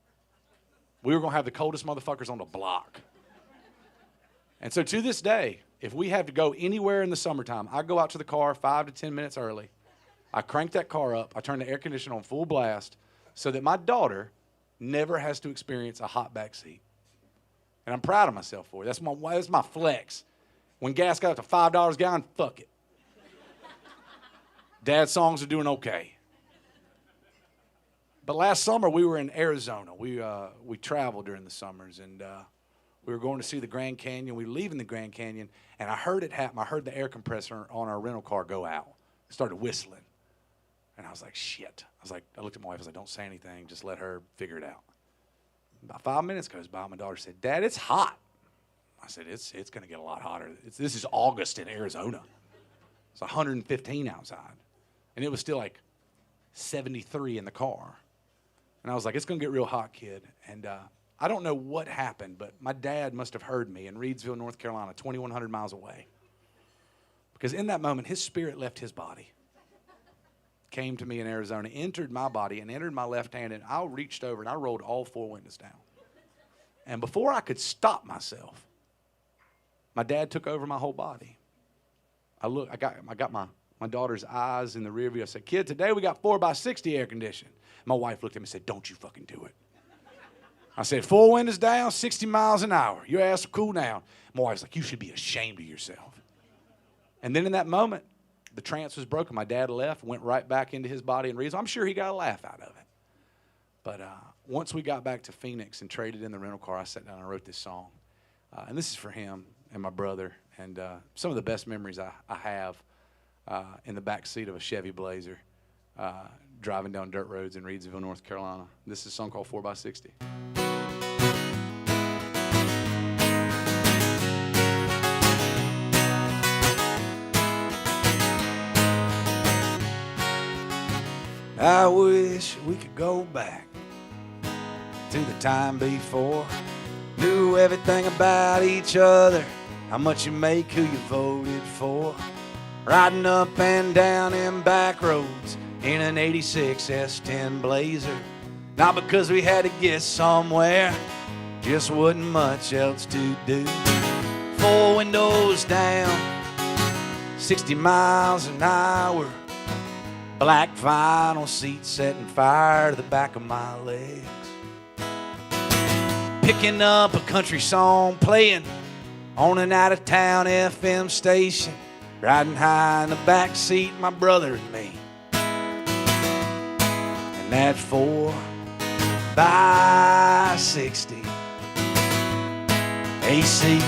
We were going to have the coldest motherfuckers on the block. And so to this day, if we have to go anywhere in the summertime, I go out to the car 5 to 10 minutes early. I crank that car up. I turn the air conditioner on full blast so that my daughter never has to experience a hot back seat. And I'm proud of myself for it. That's my flex. When gas got up to $5 a gallon, fuck it. Dad's songs are doing okay. But last summer, we were in Arizona. We traveled during the summers, and we were going to see the Grand Canyon. We were leaving the Grand Canyon, and I heard it happen. I heard the air compressor on our rental car go out. It started whistling. And I was like, shit. I looked at my wife. I was like, don't say anything. Just let her figure it out. About 5 minutes goes by. My daughter said, Dad, it's hot. I said, it's going to get a lot hotter. This is August in Arizona. It's 115 outside. And it was still like 73 in the car. And I was like, it's going to get real hot, kid. And I don't know what happened, but my dad must have heard me in Reidsville, North Carolina, 2,100 miles away. Because in that moment, his spirit left his body. Came to me in Arizona, entered my body, and entered my left hand, and I reached over and I rolled all 4 windows down. And before I could stop myself, my dad took over my whole body. I got my daughter's eyes in the rear view. I said, kid, today we got 4x60 air conditioning. My wife looked at me and said, don't you fucking do it. I said, 4 windows down, 60 miles an hour. Your ass will cool down. My wife's like, you should be ashamed of yourself. And then in that moment, the trance was broken. My dad left, went right back into his body and reason. I'm sure he got a laugh out of it. But once we got back to Phoenix and traded in the rental car, I sat down and wrote this song. And this is for him and my brother. And some of the best memories I have in the back seat of a Chevy Blazer driving down dirt roads in Reidsville, North Carolina. This is a song called 4x60. I wish we could go back to the time before. Knew everything about each other, how much you make, who you voted for. Riding up and down in back roads in an 86 S10 Blazer. Not because we had to get somewhere, just wasn't much else to do. 4 windows down, 60 miles an hour. Black vinyl seat setting fire to the back of my legs. Picking up a country song, playing on an out-of-town FM station. Riding high in the back seat, my brother and me. And that 4x60 AC.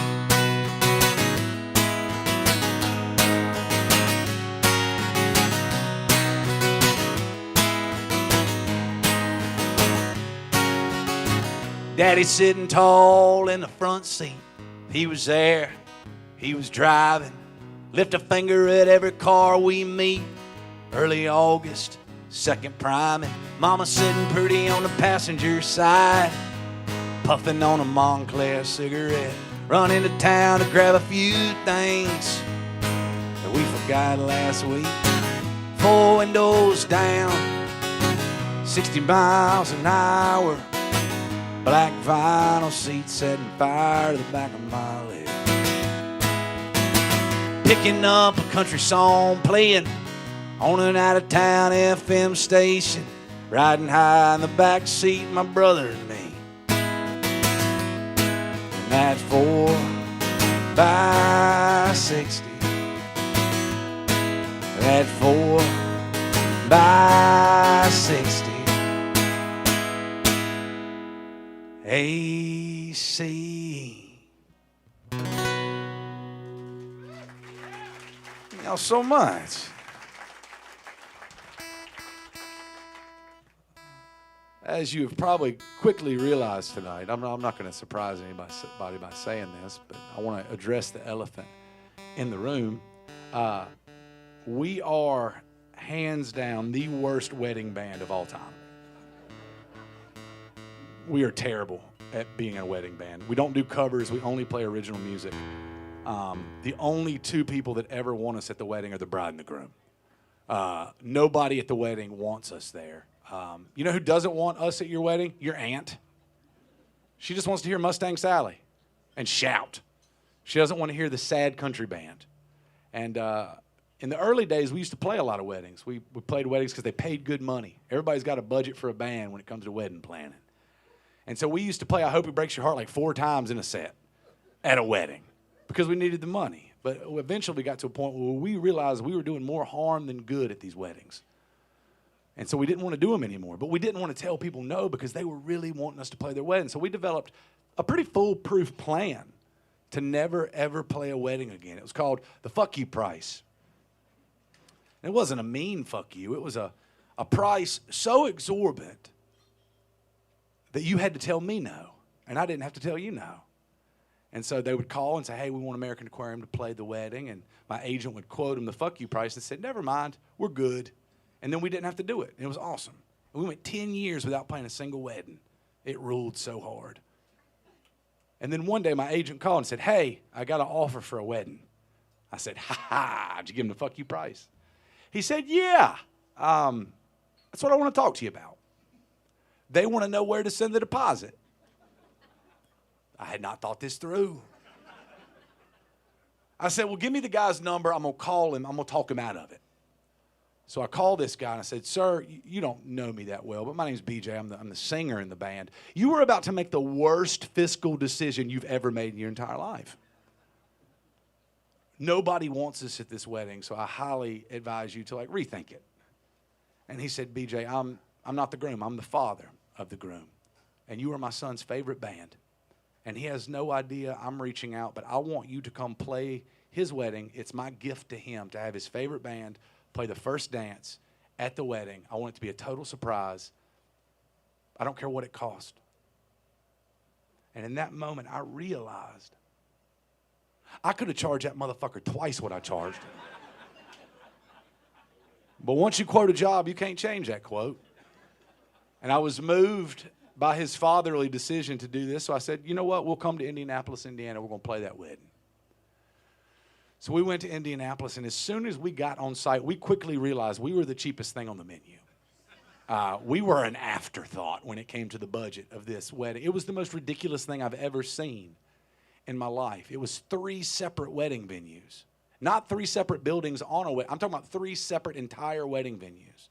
Daddy sitting tall in the front seat. He was there, he was driving. Lift a finger at every car we meet. Early August, second priming. Mama sitting pretty on the passenger side, puffing on a Montclair cigarette. Run into town to grab a few things that we forgot last week. 4 windows down, 60 miles an hour. Black vinyl seat setting fire to the back of my leg. Picking up a country song, playing on an out-of-town FM station. Riding high in the back seat, my brother and me. And that 4x60. That 4x60. AC. Y'all so much. As you've probably quickly realized tonight, I'm not going to surprise anybody by saying this, but I want to address the elephant in the room. We are hands down the worst wedding band of all time. We are terrible at being a wedding band. We don't do covers. We only play original music. The only 2 people that ever want us at the wedding are the bride and the groom. Nobody at the wedding wants us there. You know who doesn't want us at your wedding? Your aunt. She just wants to hear Mustang Sally and shout. She doesn't want to hear the sad country band. And in the early days, we used to play a lot of weddings. We played weddings because they paid good money. Everybody's got a budget for a band when it comes to wedding planning. And so we used to play I Hope It Breaks Your Heart like 4 times in a set at a wedding because we needed the money. But eventually we got to a point where we realized we were doing more harm than good at these weddings. And so we didn't want to do them anymore. But we didn't want to tell people no because they were really wanting us to play their wedding. So we developed a pretty foolproof plan to never, ever play a wedding again. It was called the fuck you price. And it wasn't a mean fuck you. It was a price so exorbitant that you had to tell me no. And I didn't have to tell you no. And so they would call and say, hey, we want American Aquarium to play the wedding. And my agent would quote them the fuck you price and said, never mind, we're good. And then we didn't have to do it. And it was awesome. And we went 10 years without playing a single wedding. It ruled so hard. And then one day my agent called and said, hey, I got an offer for a wedding. I said, ha, did you give him the fuck you price? He said, yeah, that's what I want to talk to you about. They want to know where to send the deposit. I had not thought this through. I said, well, give me the guy's number. I'm going to call him. I'm going to talk him out of it. So I called this guy and I said, sir, you don't know me that well, but my name's BJ. I'm the singer in the band. You were about to make the worst fiscal decision you've ever made in your entire life. Nobody wants us at this wedding, so I highly advise you to rethink it. And he said, BJ, I'm not the groom. I'm the father of the groom. And you are my son's favorite band. And he has no idea I'm reaching out, but I want you to come play his wedding. It's my gift to him to have his favorite band play the first dance at the wedding. I want it to be a total surprise. I don't care what it cost. And in that moment, I realized I could have charged that motherfucker twice what I charged. But once you quote a job, you can't change that quote. And I was moved by his fatherly decision to do this. So I said, you know what? We'll come to Indianapolis, Indiana. We're going to play that wedding. So we went to Indianapolis, and as soon as we got on site, we quickly realized we were the cheapest thing on the menu. We were an afterthought when it came to the budget of this wedding. It was the most ridiculous thing I've ever seen in my life. It was 3 separate wedding venues. Not 3 separate buildings on a wedding. I'm talking about 3 separate entire wedding venues.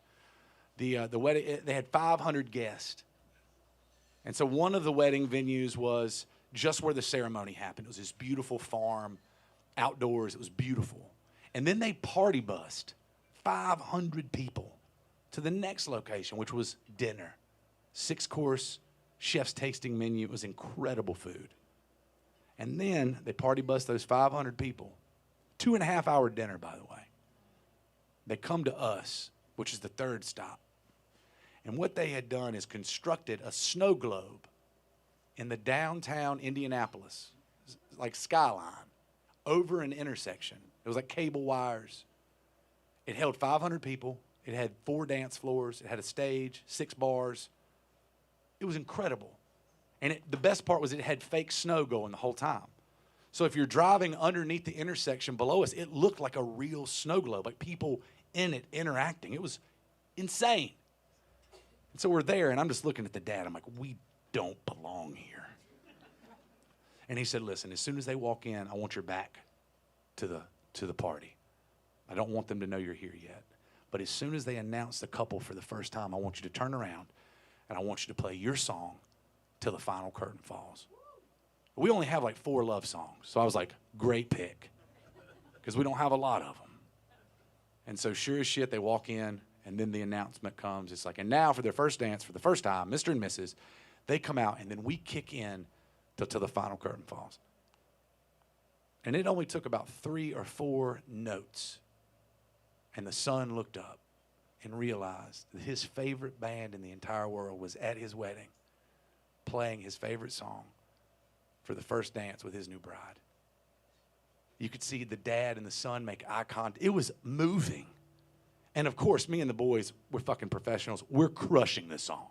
The wedding, they had 500 guests. And so one of the wedding venues was just where the ceremony happened. It was this beautiful farm, outdoors. It was beautiful. And then they party bussed 500 people to the next location, which was dinner. 6-course chef's tasting menu. It was incredible food. And then they party bussed those 500 people. 2.5-hour dinner, by the way. They come to us, which is the 3rd stop. And what they had done is constructed a snow globe in the downtown Indianapolis, like skyline, over an intersection. It was like cable wires. It held 500 people. It had 4 dance floors. It had a stage, 6 bars. It was incredible. And the best part was it had fake snow going the whole time. So if you're driving underneath the intersection below us, it looked like a real snow globe, like people in it interacting. It was insane. And so we're there, and I'm just looking at the dad. I'm like, we don't belong here. And he said, listen, as soon as they walk in, I want your back to the party. I don't want them to know you're here yet. But as soon as they announce the couple for the first time, I want you to turn around, and I want you to play your song till the final curtain falls. We only have like 4 love songs. So I was like, great pick, because we don't have a lot of them. And so sure as shit, they walk in, and then the announcement comes. It's like, and now for their first dance for the first time, Mr. and Mrs., they come out, and then we kick in till the final curtain falls. And it only took about 3 or 4 notes. And the son looked up and realized that his favorite band in the entire world was at his wedding playing his favorite song for the first dance with his new bride. You could see the dad and the son make eye contact. It was moving. And of course, me and the boys, we're fucking professionals. We're crushing this song.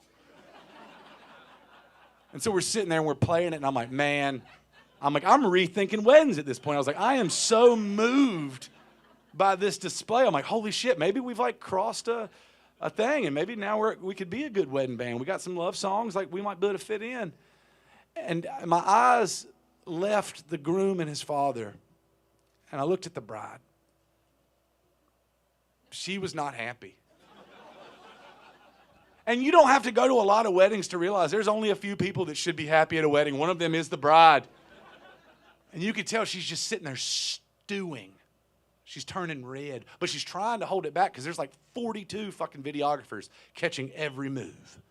And so we're sitting there and we're playing it, and I'm like, man, I'm rethinking weddings at this point. I was like, I am so moved by this display. I'm like, holy shit, maybe we've like crossed a thing, and maybe now we could be a good wedding band. We got some love songs, like we might be able to fit in. And my eyes left the groom and his father, and I looked at the bride. She was not happy. And you don't have to go to a lot of weddings to realize there's only a few people that should be happy at a wedding. One of them is the bride. And you could tell she's just sitting there stewing. She's turning red. But she's trying to hold it back because there's like 42 fucking videographers catching every move.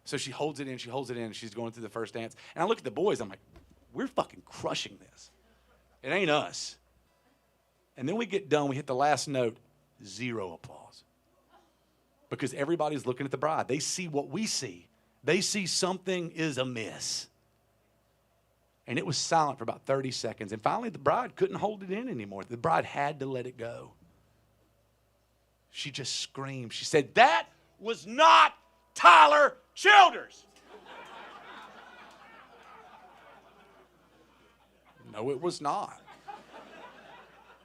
So she holds it in, and she's going through the first dance. And I look at the boys, I'm like, we're fucking crushing this. It ain't us. And then we get done, we hit the last note, 0 applause. Because everybody's looking at the bride. They see what we see. They see something is amiss. And it was silent for about 30 seconds. And finally, the bride couldn't hold it in anymore. The bride had to let it go. She just screamed. She said, "That was not Tyler Childers." No, it was not.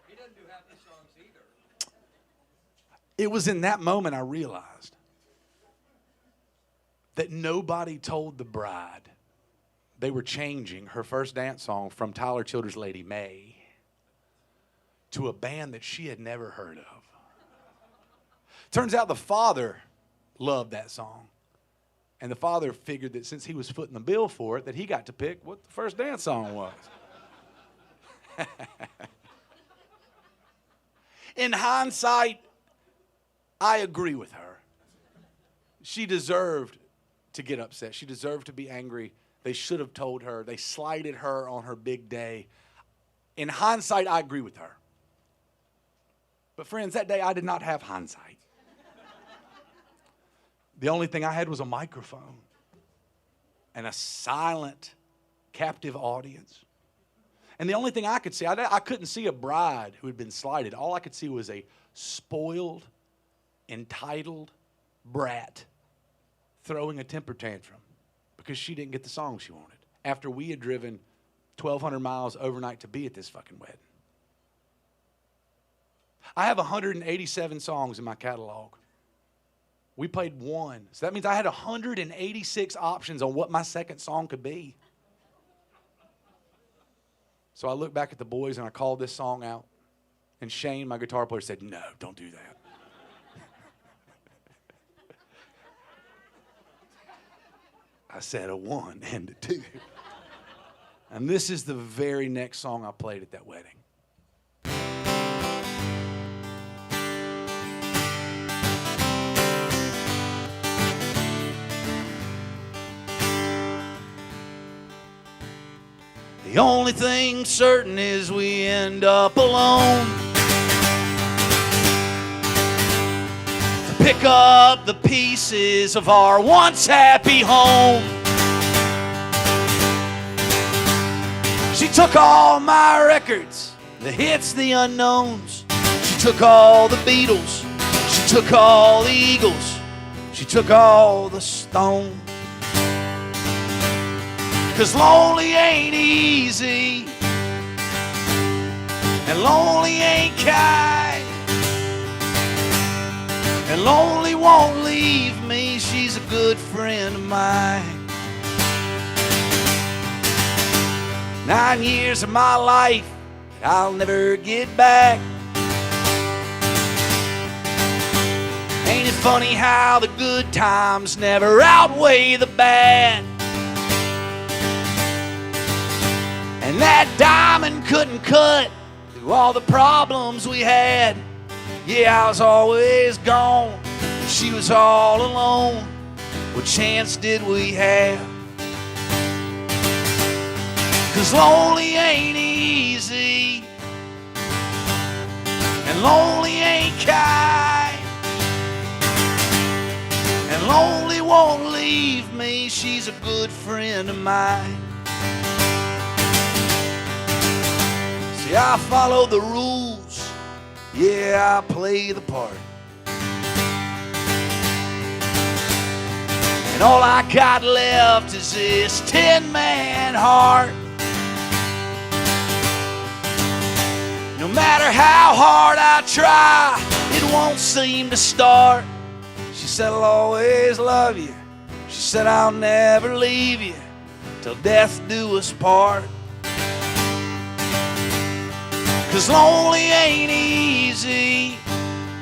He doesn't do happy songs either. It was in that moment I realized that nobody told the bride they were changing her first dance song from Tyler Childers' Lady May to a band that she had never heard of. Turns out the father loved that song. And the father figured that since he was footing the bill for it, that he got to pick what the first dance song was. In hindsight, I agree with her. She deserved to get upset. She deserved to be angry. They should have told her. They slighted her on her big day. In hindsight, I agree with her. But friends, that day I did not have hindsight. The only thing I had was a microphone and a silent, captive audience. And the only thing I could see, I couldn't see a bride who had been slighted. All I could see was a spoiled, entitled brat throwing a temper tantrum because she didn't get the song she wanted after we had driven 1,200 miles overnight to be at this fucking wedding. I have 187 songs in my catalog. We played one. So that means I had 186 options on what my second song could be. So I looked back at the boys and I called this song out. And Shane, my guitar player, said, "No, don't do that." I said a 1 and a 2. And this is the very next song I played at that wedding. The only thing certain is we end up alone to pick up the pieces of our once happy home. She took all my records, the hits, the unknowns. She took all the Beatles. She took all the Eagles. She took all the Stones. 'Cause lonely ain't easy, and lonely ain't kind, and lonely won't leave me. She's a good friend of mine. 9 years of my life that I'll never get back. Ain't it funny how the good times never outweigh the bad? And that diamond couldn't cut through all the problems we had. Yeah, I was always gone, and she was all alone. What chance did we have? 'Cause lonely ain't easy, and lonely ain't kind, and lonely won't leave me. She's a good friend of mine. See, I follow the rules, yeah, I play the part. And all I got left is this 10-man heart. No matter how hard I try, it won't seem to start. She said, "I'll always love you." She said, "I'll never leave you till death do us part." 'Cause lonely ain't easy,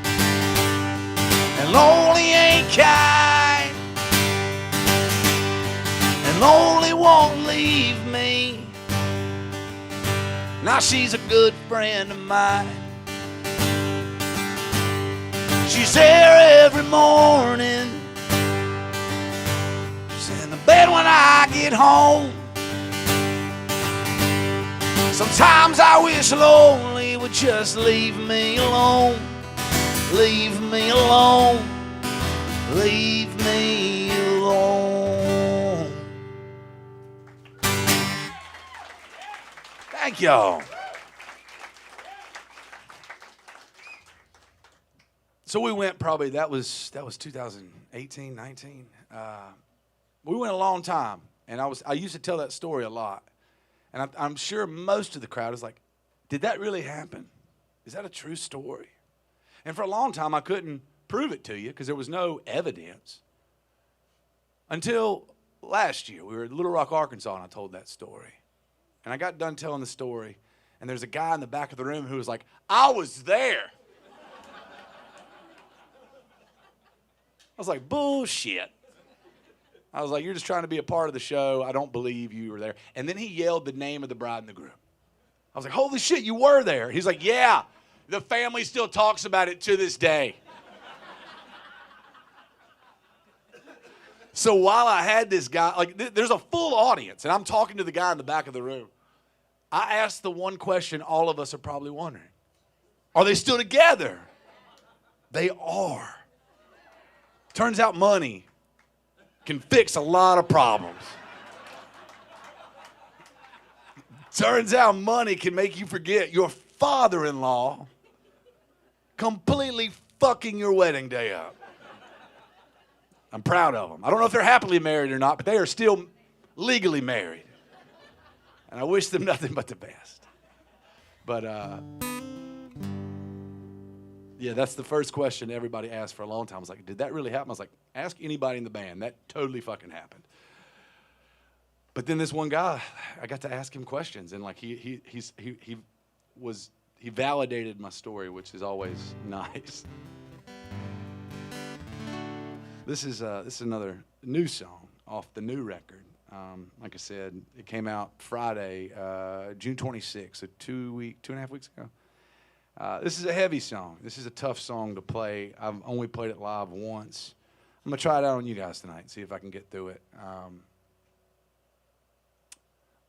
and lonely ain't kind, and lonely won't leave me. Now she's a good friend of mine. She's there every morning. She's in the bed when I get home. Sometimes I wish lonely would just leave me alone. Leave me alone. Leave me alone. Thank y'all. So we went probably, that was 2018, 19. We went a long time, and I used to tell that story a lot. And I'm sure most of the crowd is like, did that really happen? Is that a true story? And for a long time, I couldn't prove it to you because there was no evidence. Until last year, we were at Little Rock, Arkansas, and I told that story. And I got done telling the story, and there's a guy in the back of the room who was like, I was there. I was like, bullshit. I was like, you're just trying to be a part of the show. I don't believe you were there. And then he yelled the name of the bride and the groom. I was like, holy shit, you were there. He's like, yeah, the family still talks about it to this day. So while I had this guy, like there's a full audience, and I'm talking to the guy in the back of the room. I asked the one question all of us are probably wondering. Are they still together? They are. Turns out money can fix a lot of problems. Turns out money can make you forget your father-in-law completely fucking your wedding day up. I'm proud of them. I don't know if they're happily married or not, but they are still legally married. And I wish them nothing but the best. But, yeah, that's the first question everybody asked for a long time. I was like, did that really happen? I was like, ask anybody in the band. That totally fucking happened. But then this one guy, I got to ask him questions, and like he validated my story, which is always nice. This is another new song off the new record. Like I said, it came out Friday, June 26th, so 2.5 weeks ago. This is a heavy song. This is a tough song to play. I've only played it live once. I'm going to try it out on you guys tonight and see if I can get through it.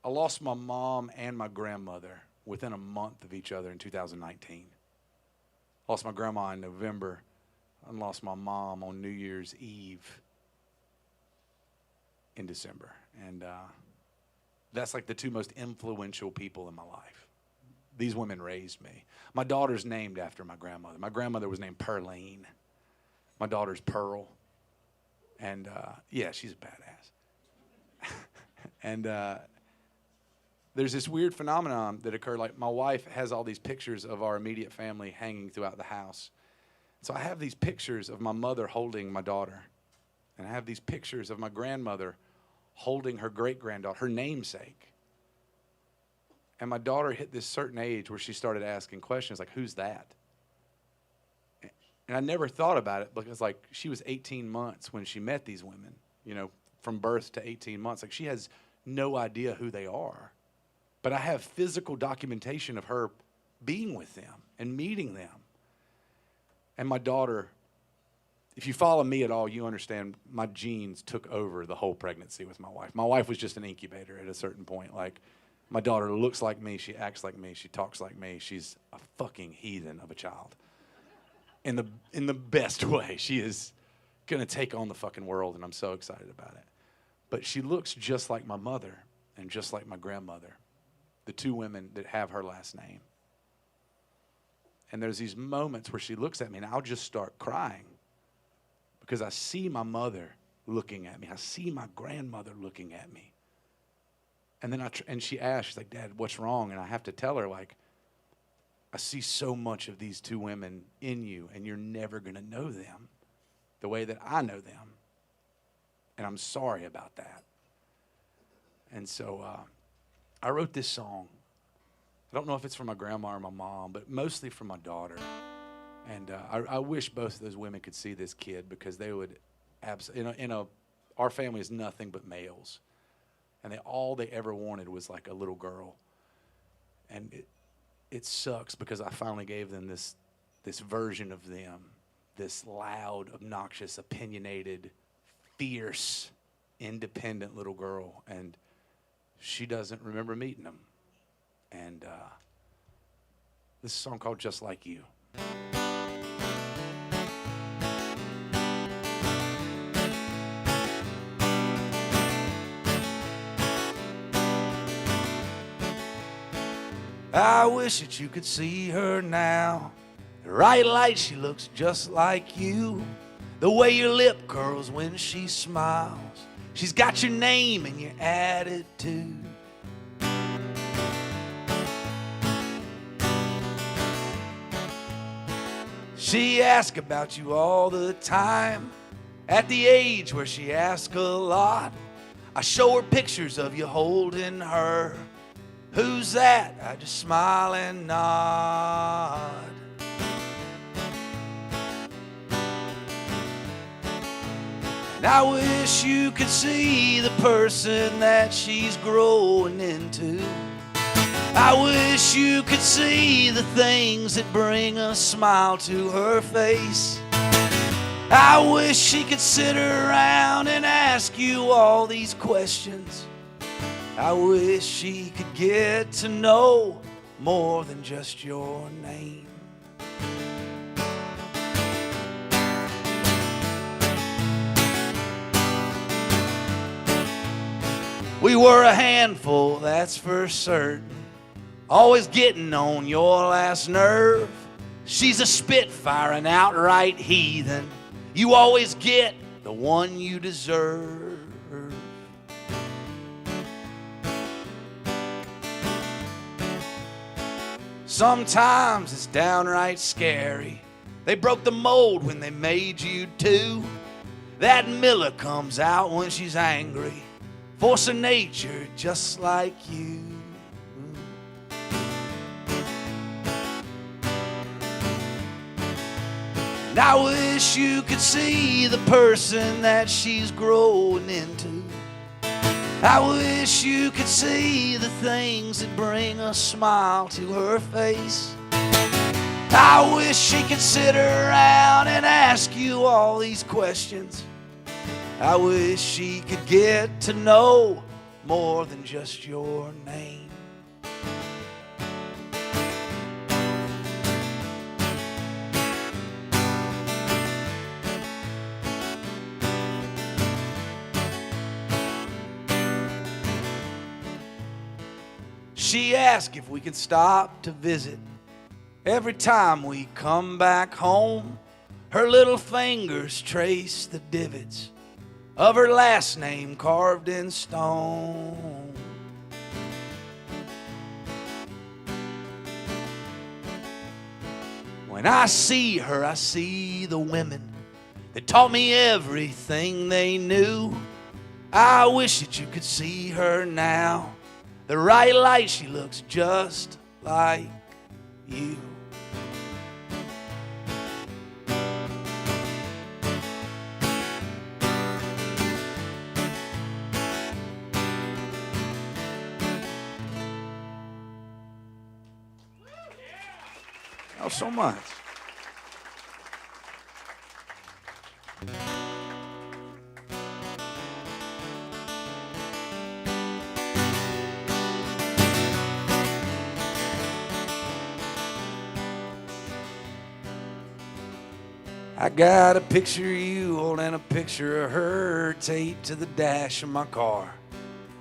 I lost my mom and my grandmother within a month of each other in 2019. Lost my grandma in November and lost my mom on New Year's Eve in December. And that's like the two most influential people in my life. These women raised me. My daughter's named after my grandmother. My grandmother was named Pearline. My daughter's Pearl. And, yeah, she's a badass. And there's this weird phenomenon that occurred. Like, my wife has all these pictures of our immediate family hanging throughout the house. So I have these pictures of my mother holding my daughter. And I have these pictures of my grandmother holding her great-granddaughter, her namesake. And my daughter hit this certain age where she started asking questions like, who's that? And I never thought about it because, like, she was 18 months when she met these women, you know, from birth to 18 months. Like, she has no idea who they are. But I have physical documentation of her being with them and meeting them. And my daughter, if you follow me at all, you understand my genes took over the whole pregnancy with my wife. My wife was just an incubator at a certain point. Like, my daughter looks like me, she acts like me, she talks like me. She's a fucking heathen of a child. In the best way. She is gonna take on the fucking world, and I'm so excited about it. But she looks just like my mother and just like my grandmother, the two women that have her last name. And there's these moments where she looks at me and I'll just start crying because I see my mother looking at me. I see my grandmother looking at me. And then she asks, she's like, Dad, what's wrong? And I have to tell her, like, I see so much of these two women in you, and you're never going to know them the way that I know them. And I'm sorry about that. And so I wrote this song. I don't know if it's from my grandma or my mom, but mostly from my daughter. And I wish both of those women could see this kid, because they would absolutely, our family is nothing but males. And all they ever wanted was like a little girl. And it sucks, because I finally gave them this version of them, this loud, obnoxious, opinionated, fierce, independent little girl. And she doesn't remember meeting them. And this is a song called Just Like You. I wish that you could see her now. The right light, she looks just like you. The way your lip curls when she smiles. She's got your name and your attitude. She asks about you all the time. At the age where she asks a lot, I show her pictures of you holding her. Who's that? I just smile and nod. And I wish you could see the person that she's growing into. I wish you could see the things that bring a smile to her face. I wish she could sit around and ask you all these questions. I wish she could get to know more than just your name. We were a handful, that's for certain. Always getting on your last nerve. She's a spitfire, an outright heathen. You always get the one you deserve. Sometimes it's downright scary. They broke the mold when they made you two. That Miller comes out when she's angry. Force of nature just like you. And I wish you could see the person that she's growing into. I wish you could see the things that bring a smile to her face. I wish she could sit around and ask you all these questions. I wish she could get to know more than just your name. She asked if we could stop to visit. Every time we come back home, her little fingers trace the divots of her last name carved in stone. When I see her, I see the women that taught me everything they knew. I wish that you could see her now. The right light, she looks just like you. Oh, so much. I got a picture of you holding a picture of her taped to the dash of my car.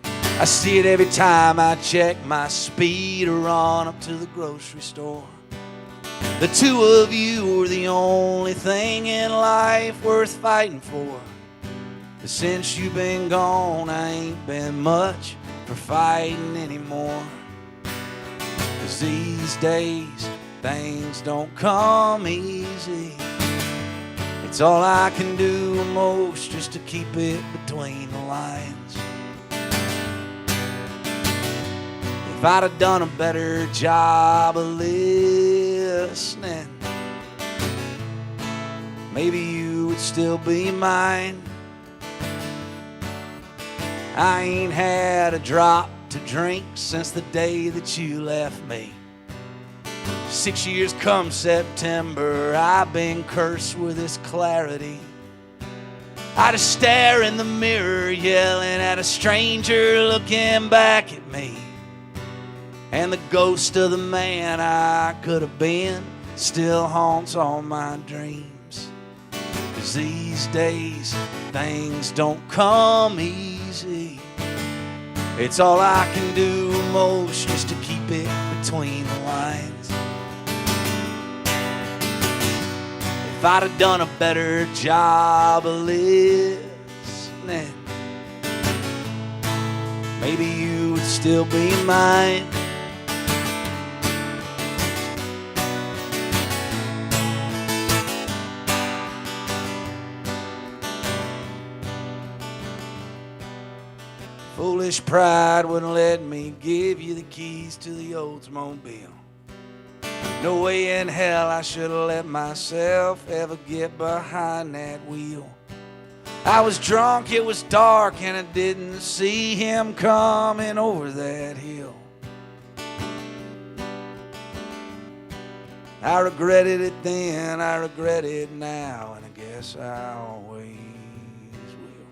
I see it every time I check my speed or run up to the grocery store. The two of you were the only thing in life worth fighting for. But since you've been gone, I ain't been much for fighting anymore. 'Cause these days, things don't come easy. It's all I can do most just to keep it between the lines. If If I'd have done a better job of listening, maybe you would still be mine. I ain't had a drop to drink since the day that you left me. 6 years come September, I've been cursed with this clarity. I just stare in the mirror, yelling at a stranger looking back at me. And the ghost of the man I could have been still haunts all my dreams. 'Cause these days, things don't come easy. It's all I can do most just to keep it between the lines. If I'd have done a better job of listening, maybe you would still be mine. Foolish pride wouldn't let me give you the keys to the Oldsmobile. No way in hell I should have let myself ever get behind that wheel. I was drunk, it was dark, and I didn't see him coming over that hill. I regretted it then, I regret it now, and I guess I always will.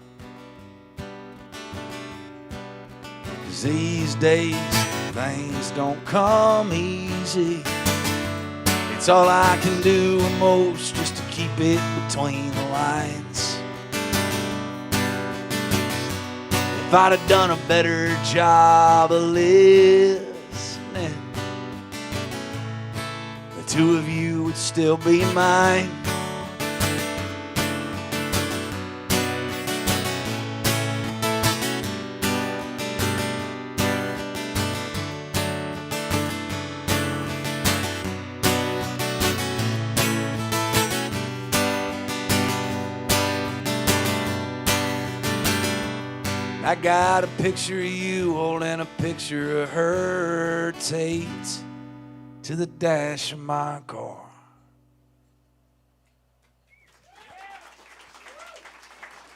'Cause these days, things don't come easy. It's all I can do most just to keep it between the lines. If I'd have done a better job of listening, the two of you would still be mine. I got a picture of you holding a picture of her taped to the dash of my car.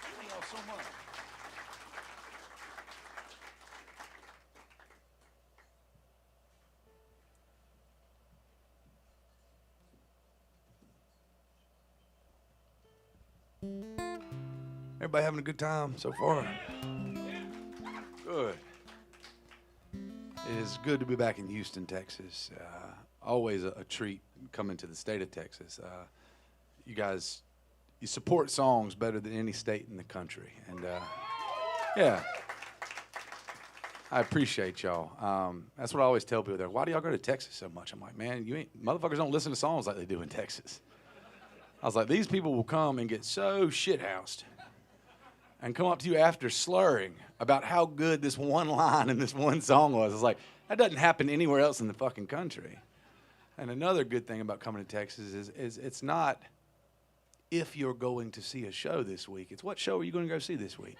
Thank y'all so much. Everybody having a good time so far? Good. It is good to be back in Houston, Texas. Always a treat coming to the state of Texas. You guys, you support songs better than any state in the country. And yeah, I appreciate y'all. That's what I always tell people. They're, why do y'all go to Texas so much? I'm like, man, motherfuckers don't listen to songs like they do in Texas. I was like, these people will come and get so shithoused and come up to you after slurring about how good this one line in this one song was. It's like, that doesn't happen anywhere else in the fucking country. And another good thing about coming to Texas is it's not if you're going to see a show this week. It's what show are you going to go see this week?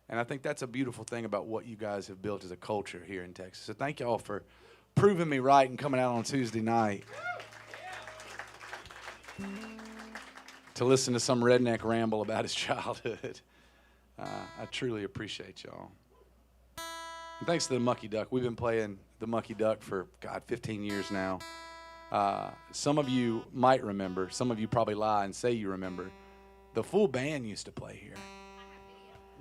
And I think that's a beautiful thing about what you guys have built as a culture here in Texas. So thank you all for proving me right and coming out on Tuesday night to listen to some redneck ramble about his childhood. I truly appreciate y'all. And thanks to the Mucky Duck. We've been playing the Mucky Duck for, 15 years now. Some of you might remember. Some of you probably lie and say you remember. The full band used to play here.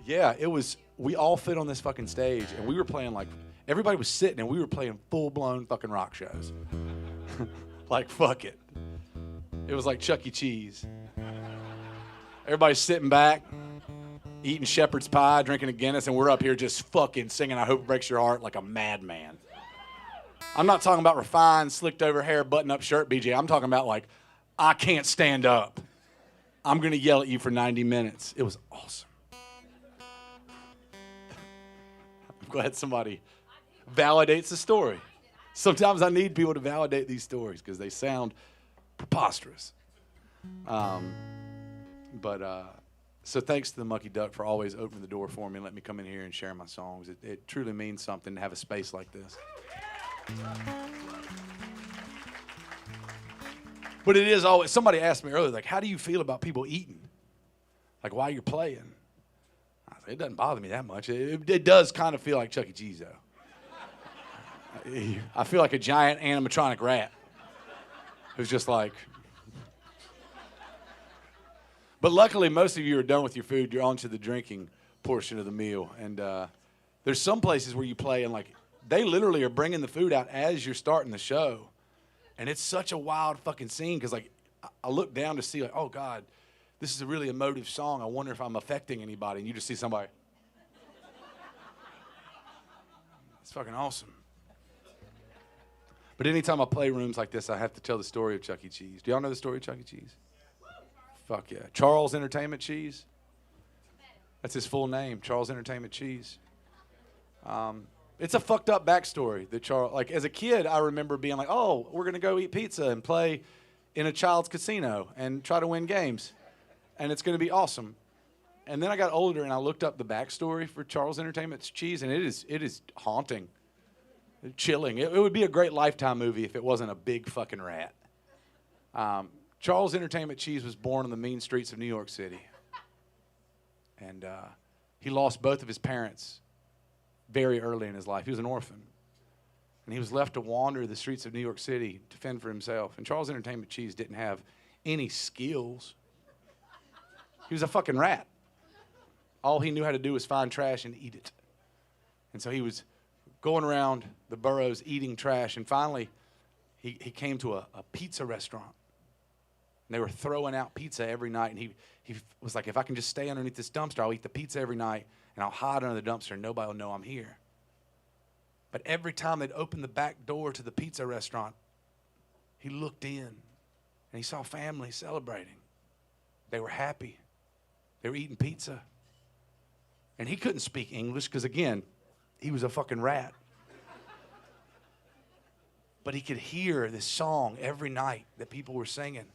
Yeah, it was, we all fit on this fucking stage, and we were playing like, everybody was sitting, and we were playing full-blown fucking rock shows. Like, fuck it. It was like Chuck E. Cheese. Everybody's sitting back, eating shepherd's pie, drinking a Guinness, and we're up here just fucking singing I Hope It Breaks Your Heart like a madman. I'm not talking about refined, slicked over hair, button-up shirt, BJ. I'm talking about like, I can't stand up. I'm going to yell at you for 90 minutes. It was awesome. I'm glad somebody validates the story. Sometimes I need people to validate these stories because they sound preposterous. But So thanks to the Mucky Duck for always opening the door for me and letting me come in here and share my songs. It truly means something to have a space like this. But it is always, somebody asked me earlier, like, how do you feel about people eating? Like, while you're playing? I said, it doesn't bother me that much. It does kind of feel like Chuck E. Cheese, though. I feel like a giant animatronic rat who's just like... But luckily, most of you are done with your food. You're on to the drinking portion of the meal. And there's some places where you play and, like, they literally are bringing the food out as you're starting the show. And it's such a wild fucking scene because, like, I look down to see, like, oh, God, this is a really emotive song. I wonder if I'm affecting anybody. And you just see somebody. It's fucking awesome. But anytime I play rooms like this, I have to tell the story of Chuck E. Cheese. Do y'all know the story of Chuck E. Cheese? Fuck yeah. Charles Entertainment Cheese. That's his full name, Charles Entertainment Cheese. It's a fucked up backstory that Charles, like as a kid, I remember being like, oh, we're going to go eat pizza and play in a child's casino and try to win games. And it's going to be awesome. And then I got older and I looked up the backstory for Charles Entertainment Cheese, and it is haunting, chilling. It would be a great Lifetime movie if it wasn't a big fucking rat. Charles Entertainment Cheese was born on the mean streets of New York City. And he lost both of his parents very early in his life. He was an orphan. And he was left to wander the streets of New York City to fend for himself. And Charles Entertainment Cheese didn't have any skills. He was a fucking rat. All he knew how to do was find trash and eat it. And so he was going around the boroughs eating trash. And finally, he came to a pizza restaurant. And they were throwing out pizza every night. And he was like, if I can just stay underneath this dumpster, I'll eat the pizza every night. And I'll hide under the dumpster and nobody will know I'm here. But every time they'd open the back door to the pizza restaurant, he looked in and he saw families celebrating. They were happy. They were eating pizza. And he couldn't speak English because, again, he was a fucking rat. But he could hear this song every night that people were singing.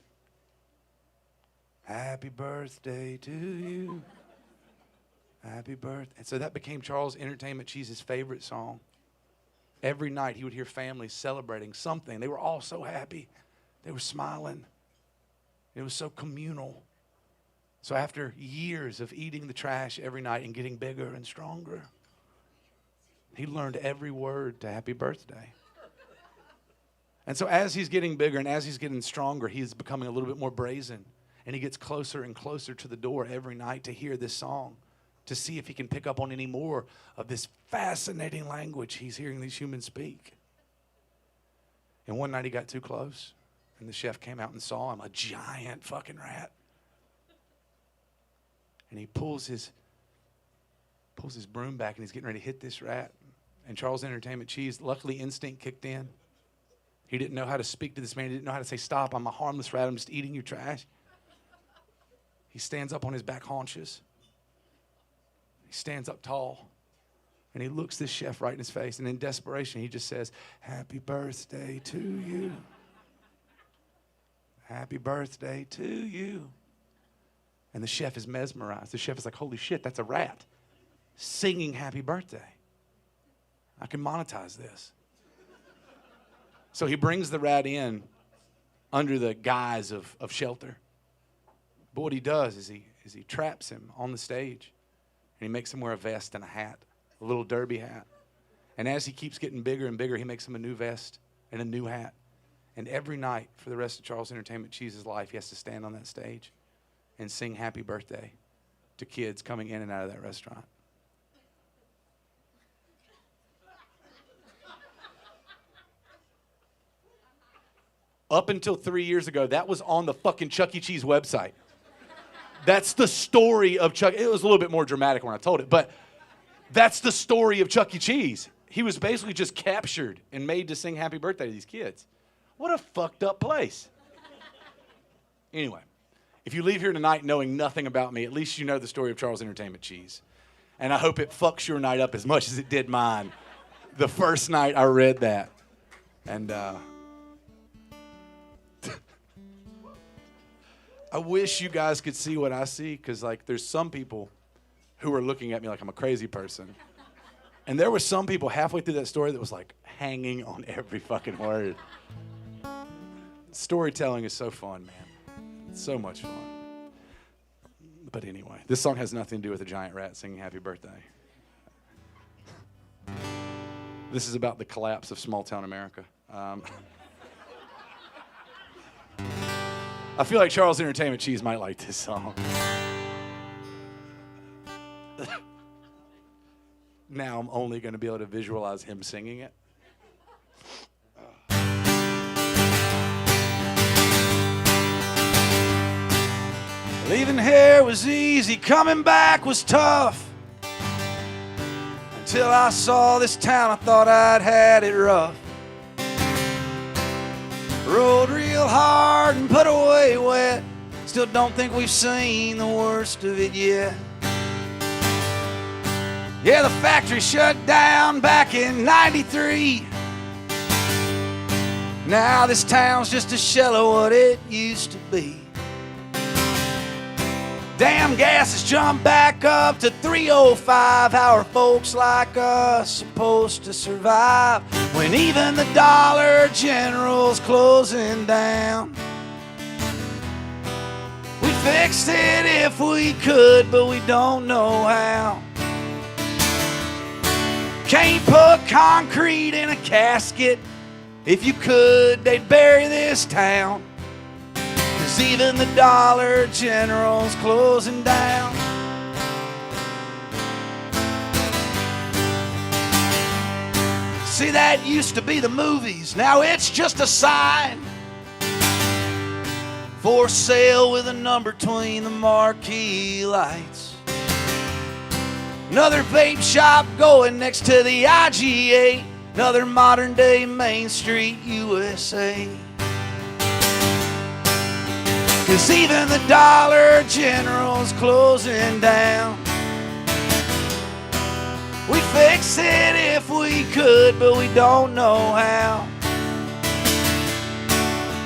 Happy birthday to you. Happy birthday. And so that became Charles Entertainment Cheese's favorite song. Every night he would hear families celebrating something. They were all so happy. They were smiling. It was so communal. So after years of eating the trash every night and getting bigger and stronger, he learned every word to Happy Birthday. And so as he's getting bigger and as he's getting stronger, he's becoming a little bit more brazen. And he gets closer and closer to the door every night to hear this song, to see if he can pick up on any more of this fascinating language he's hearing these humans speak. And one night he got too close, and the chef came out and saw him, a giant fucking rat. And he pulls his broom back, and he's getting ready to hit this rat. And Charles Entertainment Cheese, luckily instinct kicked in. He didn't know how to speak to this man. He didn't know how to say, stop, I'm a harmless rat. I'm just eating your trash. He stands up on his back haunches. He stands up tall. And he looks this chef right in his face. And in desperation, he just says, happy birthday to you. Happy birthday to you. And the chef is mesmerized. The chef is like, holy shit, that's a rat singing happy birthday. I can monetize this. So he brings the rat in under the guise of shelter. But what he does is he traps him on the stage. And he makes him wear a vest and a hat, a little derby hat. And as he keeps getting bigger and bigger, he makes him a new vest and a new hat. And every night for the rest of Charles Entertainment Cheese's life, he has to stand on that stage and sing happy birthday to kids coming in and out of that restaurant. Up until 3 years ago, that was on the fucking Chuck E. Cheese website. That's the story of Chuck. It was a little bit more dramatic when I told it, but that's the story of Chuck E. Cheese. He was basically just captured and made to sing happy birthday to these kids. What a fucked up place. Anyway, if you leave here tonight knowing nothing about me, at least you know the story of Charles Entertainment Cheese. And I hope it fucks your night up as much as it did mine the first night I read that. And I wish you guys could see what I see, because like there's some people who are looking at me like I'm a crazy person. And there were some people halfway through that story that was like hanging on every fucking word. Storytelling is so fun, man. It's so much fun. But anyway, this song has nothing to do with a giant rat singing happy birthday. This is about the collapse of small town America. I feel like Charles Entertainment Cheese might like this song. Now I'm only going to be able to visualize him singing it. Leaving here was easy, coming back was tough. Until I saw this town, I thought I'd had it rough. Rode real hard and put away wet. Still don't think we've seen the worst of it yet. Yeah, the factory shut down back in '93. Now this town's just a shell of what it used to be. Damn gas has jumped back up to 305. How are folks like us supposed to survive when even the Dollar General's closing down? We fixed it if we could, but we don't know how. Can't put concrete in a casket. If you could, they'd bury this town. 'Cause even the Dollar General's closing down. See, that used to be the movies. Now it's just a sign. For sale with a number between the marquee lights. Another vape shop going next to the IGA. Another modern day Main Street USA. 'Cause even the Dollar General's closing down. We fix it if we could, but we don't know how.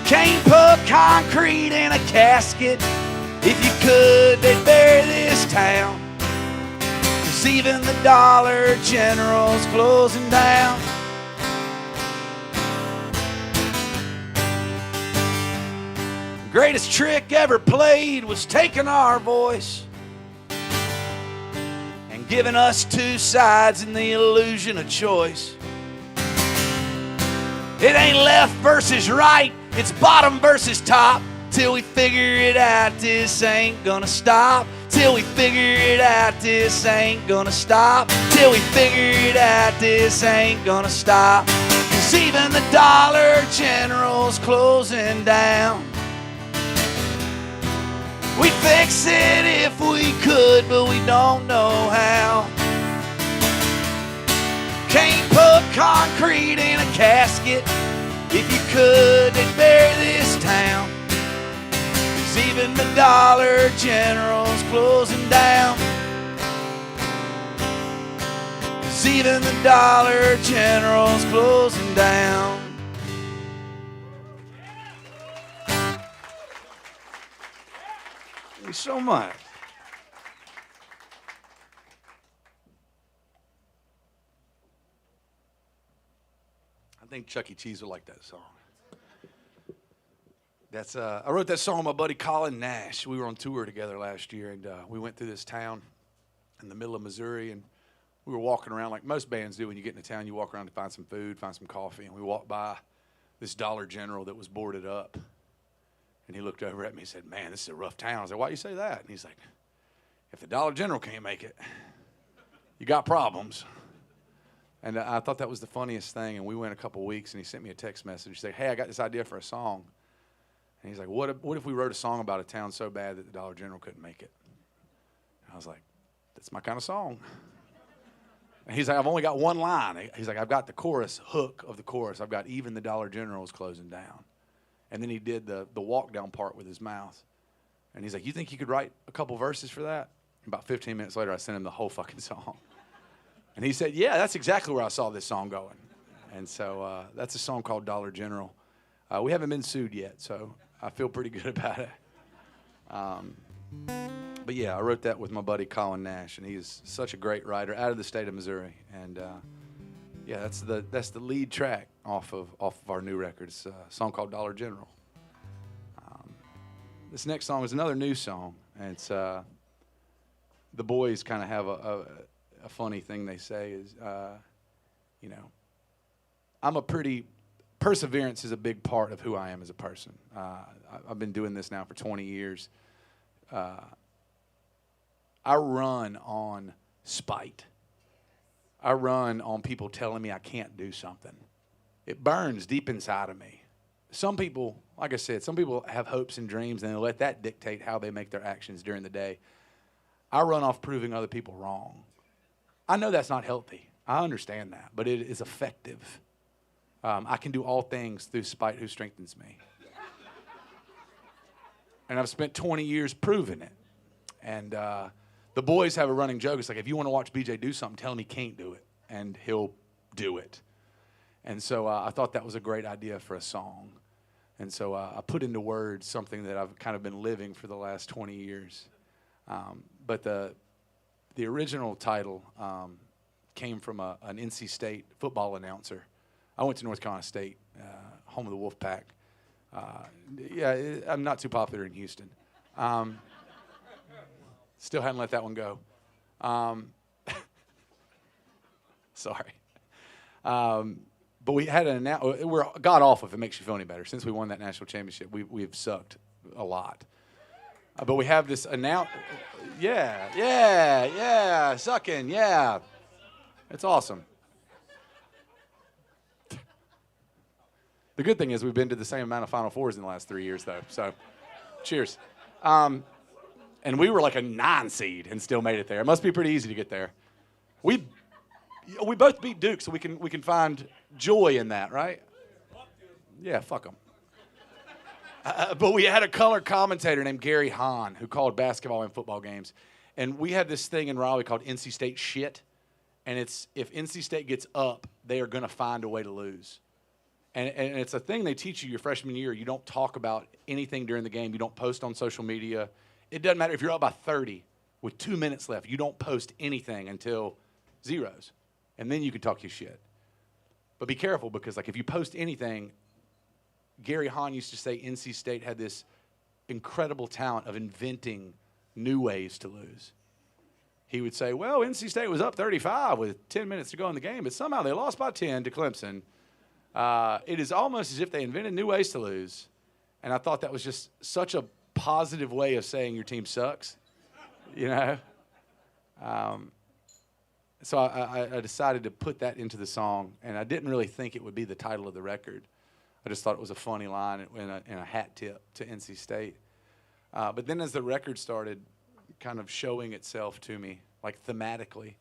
Can't put concrete in a casket. If you could, they'd bury this town. 'Cause even the Dollar General's closing down. The greatest trick ever played was taking our voice and giving us two sides in the illusion of choice. It ain't left versus right, it's bottom versus top. Till we figure it out, this ain't gonna stop. Till we figure it out, this ain't gonna stop. Till we figure it out, this ain't gonna stop. 'Cause even the Dollar General's closing down. We'd fix it if we could, but we don't know how. Can't put concrete in a casket. If you could, they'd bury this town. 'Cause even the Dollar General's closing down. 'Cause even the Dollar General's closing down. Thank you so much. I think Chuck E. Cheese would like that song. I wrote that song with my buddy Colin Nash. We were on tour together last year, and we went through this town in the middle of Missouri, and we were walking around like most bands do. When you get into town, you walk around to find some food, find some coffee, and we walked by this Dollar General that was boarded up. And he looked over at me and said, "Man, this is a rough town." I was like, "Why do you say that?" And he's like, "If the Dollar General can't make it, you got problems." And I thought that was the funniest thing. And we went a couple weeks, and he sent me a text message. He said, "Hey, I got this idea for a song." And he's like, what if we wrote a song about a town so bad that the Dollar General couldn't make it? And I was like, that's my kind of song. And he's like, I've only got one line. He's like, I've got the chorus, hook of the chorus. I've got even the Dollar General's closing down. And then he did the walk down part with his mouth. And he's like, you think you could write a couple verses for that? And about 15 minutes later, I sent him the whole fucking song. And he said, yeah, that's exactly where I saw this song going. And so that's a song called Dollar General. We haven't been sued yet, so I feel pretty good about it. But yeah, I wrote that with my buddy Colin Nash, and he's such a great writer out of the state of Missouri. And yeah, that's the lead track off of our new record. It's a song called Dollar General. This next song is another new song, and it's the boys kind of have a funny thing they say is, you know, perseverance is a big part of who I am as a person. I've been doing this now for 20 years. I run on spite. I run on people telling me I can't do something. It burns deep inside of me. Some people, like I said, some people have hopes and dreams and they let that dictate how they make their actions during the day. I run off proving other people wrong. I know that's not healthy. I understand that, but it is effective. I can do all things through spite who strengthens me. And I've spent 20 years proving it. And the boys have a running joke. It's like, if you want to watch BJ do something, tell him he can't do it, and he'll do it. And so I thought that was a great idea for a song. And so I put into words something that I've kind of been living for the last 20 years. But the original title came from an NC State football announcer. I went to North Carolina State, home of the Wolfpack. I'm not too popular in Houston. Still hadn't let that one go. Sorry. But we had we're god awful if it makes you feel any better. Since we won that national championship, we've sucked a lot. But we have this sucking, yeah. It's awesome. The good thing is we've been to the same amount of Final Fours in the last 3 years, though. So, cheers. And we were like a 9 seed and still made it there. It must be pretty easy to get there. We both beat Duke, so we can find joy in that, right? Yeah, fuck them. But we had a color commentator named Gary Hahn who called basketball and football games. And we had this thing in Raleigh called NC State shit. And it's, if NC State gets up, they are going to find a way to lose. And it's a thing they teach you your freshman year. You don't talk about anything during the game. You don't post on social media. It doesn't matter if you're up by 30 with 2 minutes left. You don't post anything until zeros. And then you can talk your shit. But be careful, because like if you post anything, Gary Hahn used to say NC State had this incredible talent of inventing new ways to lose. He would say, well, NC State was up 35 with 10 minutes to go in the game, but somehow they lost by 10 to Clemson. It is almost as if they invented new ways to lose. And I thought that was just such a positive way of saying your team sucks, you know? So I decided to put that into the song, and I didn't really think it would be the title of the record. I just thought it was a funny line in a hat tip to NC State. But then as the record started kind of showing itself to me, like thematically,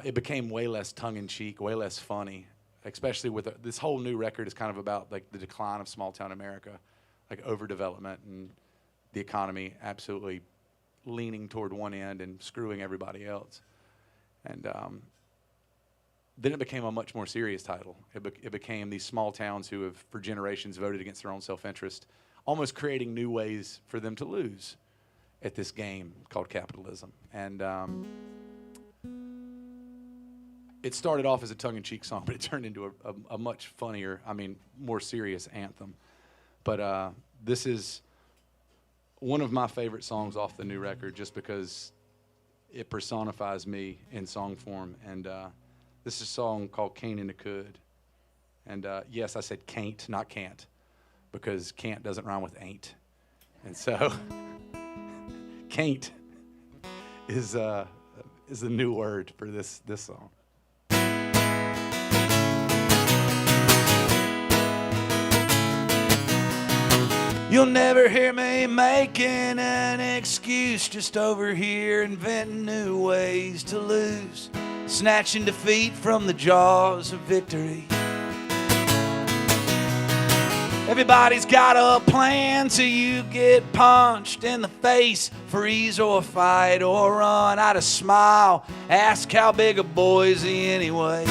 it became way less tongue-in-cheek, way less funny, especially with this whole new record is kind of about like the decline of small-town America, like overdevelopment and the economy absolutely leaning toward one end and screwing everybody else. And then it became a much more serious title. It became these small towns who have for generations voted against their own self-interest, almost creating new ways for them to lose at this game called capitalism. And it started off as a tongue-in-cheek song, but it turned into a much funnier, more serious anthem. But this is one of my favorite songs off the new record just because it personifies me in song form. And this is a song called Can't and It Could. And yes, I said can't, not can't, because can't doesn't rhyme with ain't. And so can't is the new word for this song. You'll never hear me making an excuse, just over here inventing new ways to lose, snatching defeat from the jaws of victory. Everybody's got a plan till you get punched in the face, freeze or fight or run out of smile. Ask how big a boy is he anyway.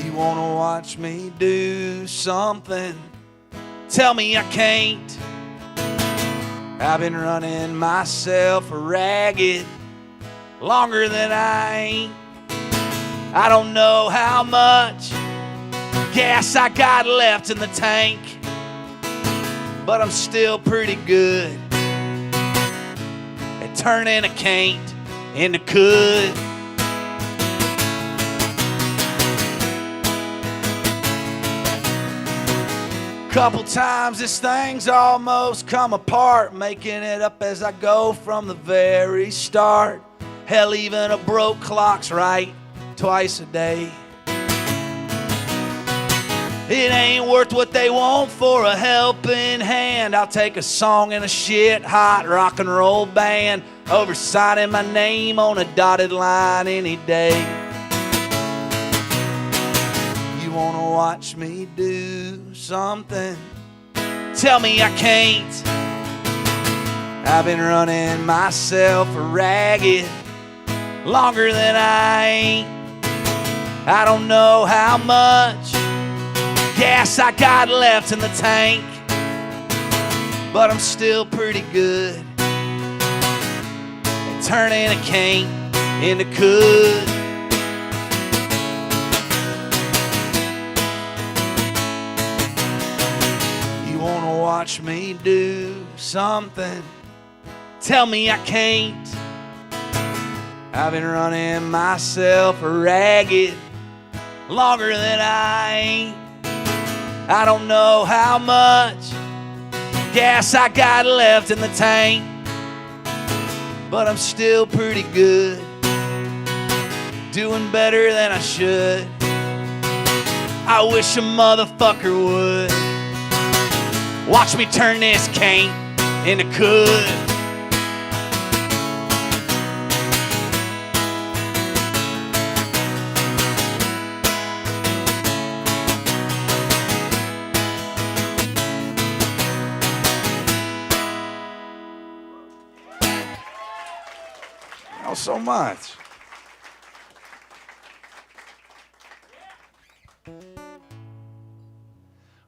You wanna watch me do something? Tell me I can't. I've been running myself ragged longer than I ain't. I don't know how much gas I got left in the tank, but I'm still pretty good at turning a can't into could. Couple times this thing's almost come apart, making it up as I go from the very start. Hell, even a broke clock's right twice a day. It ain't worth what they want for a helping hand. I'll take a song in a shit hot rock and roll band over signing my name on a dotted line any day. You wanna watch me do something? Tell me I can't. I've been running myself ragged longer than I ain't. I don't know how much gas I got left in the tank, but I'm still pretty good at turning a can't into could. You wanna watch me do something? Tell me I can't. I've been running myself ragged longer than I ain't. I don't know how much gas I got left in the tank, but I'm still pretty good, doing better than I should. I wish a motherfucker would watch me turn this can't into could. So much.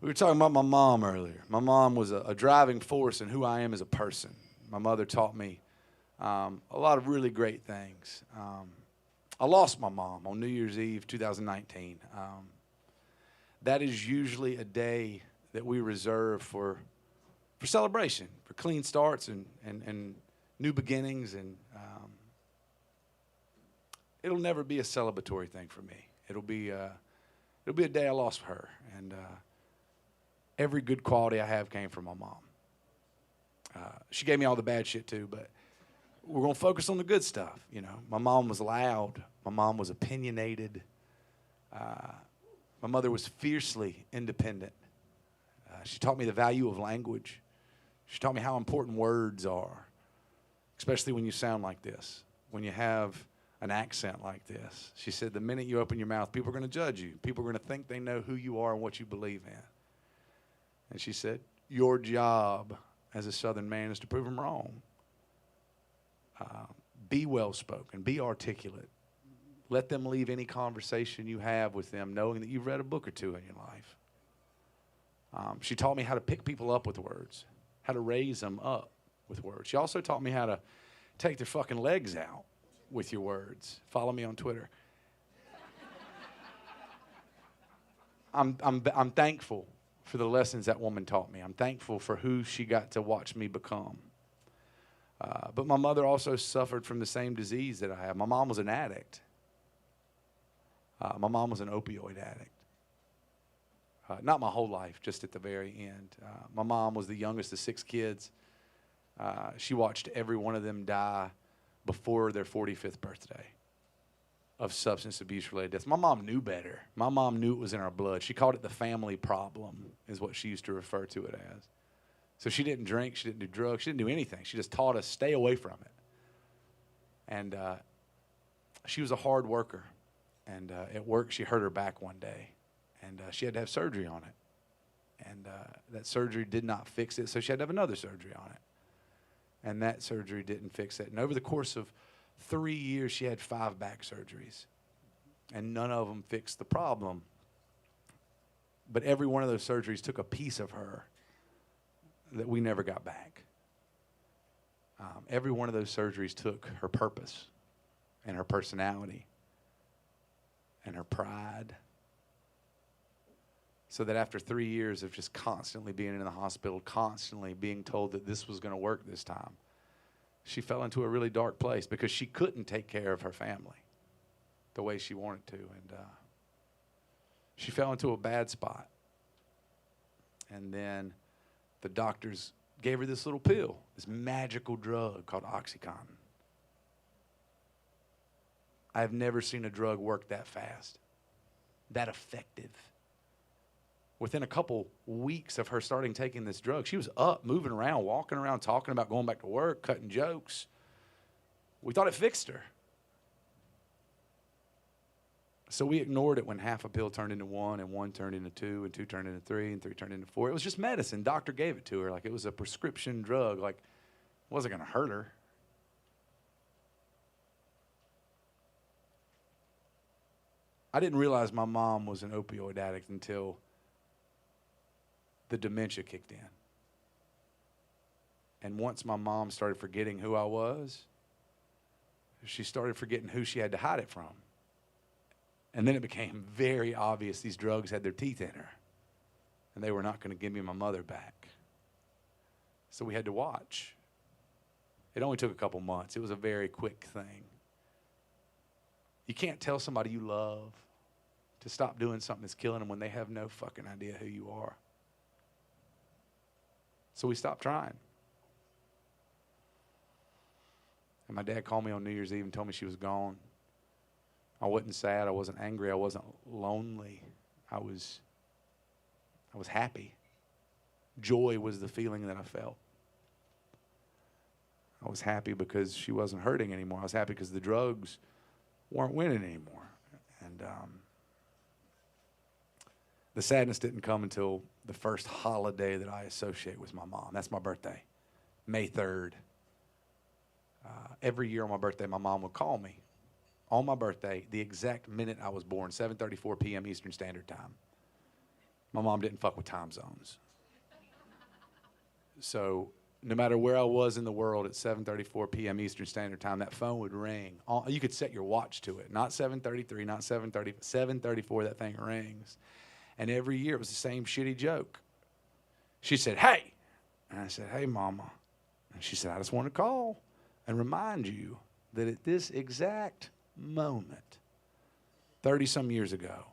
We were talking about my mom earlier. My mom was a driving force in who I am as a person. My mother taught me a lot of really great things. I lost my mom on New Year's Eve 2019. That is usually a day that we reserve for celebration, for clean starts and new beginnings, and it'll never be a celebratory thing for me. It'll be a day I lost her, and every good quality I have came from my mom. She gave me all the bad shit too, but we're gonna focus on the good stuff. You know, my mom was loud. My mom was opinionated. My mother was fiercely independent. She taught me the value of language. She taught me how important words are, especially when you sound like this, when you have an accent like this. She said, the minute you open your mouth, people are going to judge you. People are going to think they know who you are and what you believe in. And she said, your job as a Southern man is to prove them wrong. Be well-spoken. Be articulate. Let them leave any conversation you have with them knowing that you've read a book or two in your life. She taught me how to pick people up with words, how to raise them up with words. She also taught me how to take their fucking legs out with your words. Follow me on Twitter. I'm thankful for the lessons that woman taught me. I'm thankful for who she got to watch me become. But my mother also suffered from the same disease that I have. My mom was an addict. My mom was an opioid addict. Not my whole life, just at the very end. My mom was the youngest of 6 kids. She watched every one of them die before their 45th birthday of substance abuse-related deaths. My mom knew better. My mom knew it was in our blood. She called it the family problem, is what she used to refer to it as. So she didn't drink, she didn't do drugs, she didn't do anything. She just taught us, stay away from it. And she was a hard worker. And at work, she hurt her back one day. And she had to have surgery on it. And that surgery did not fix it, so she had to have another surgery on it. And that surgery didn't fix it. And over the course of 3 years, she had 5 back surgeries. And none of them fixed the problem. But every one of those surgeries took a piece of her that we never got back. Every one of those surgeries took her purpose and her personality and her pride. So that after 3 years of just constantly being in the hospital, constantly being told that this was going to work this time, she fell into a really dark place because she couldn't take care of her family the way she wanted to. And she fell into a bad spot. And then the doctors gave her this little pill, this magical drug called Oxycontin. I've never seen a drug work that fast, that effective. Within a couple weeks of her starting taking this drug, she was up, moving around, walking around, talking about going back to work, cutting jokes. We thought it fixed her. So we ignored it when half a pill turned into one, and one turned into two, and two turned into three, and three turned into four. It was just medicine. Doctor gave it to her like it was a prescription drug, like it wasn't going to hurt her. I didn't realize my mom was an opioid addict until the dementia kicked in. And once my mom started forgetting who I was, she started forgetting who she had to hide it from. And then it became very obvious these drugs had their teeth in her. And they were not going to give me my mother back. So we had to watch. It only took a couple months. It was a very quick thing. You can't tell somebody you love to stop doing something that's killing them when they have no fucking idea who you are. So we stopped trying. And my dad called me on New Year's Eve and told me she was gone. I wasn't sad. I wasn't angry. I wasn't lonely. I was happy. Joy was the feeling that I felt. I was happy because she wasn't hurting anymore. I was happy because the drugs weren't winning anymore. And the sadness didn't come until the first holiday that I associate with my mom. That's my birthday, May 3rd. Every year on my birthday, my mom would call me on my birthday, the exact minute I was born, 7:34 p.m. Eastern Standard Time. My mom didn't fuck with time zones. So no matter where I was in the world at 7:34 p.m. Eastern Standard Time, that phone would ring. You could set your watch to it. Not 7:33, not 7:30, 7:34, that thing rings. And every year it was the same shitty joke. She said, "Hey." And I said, "Hey, Mama." And she said, "I just want to call and remind you that at this exact moment, 30-some years ago,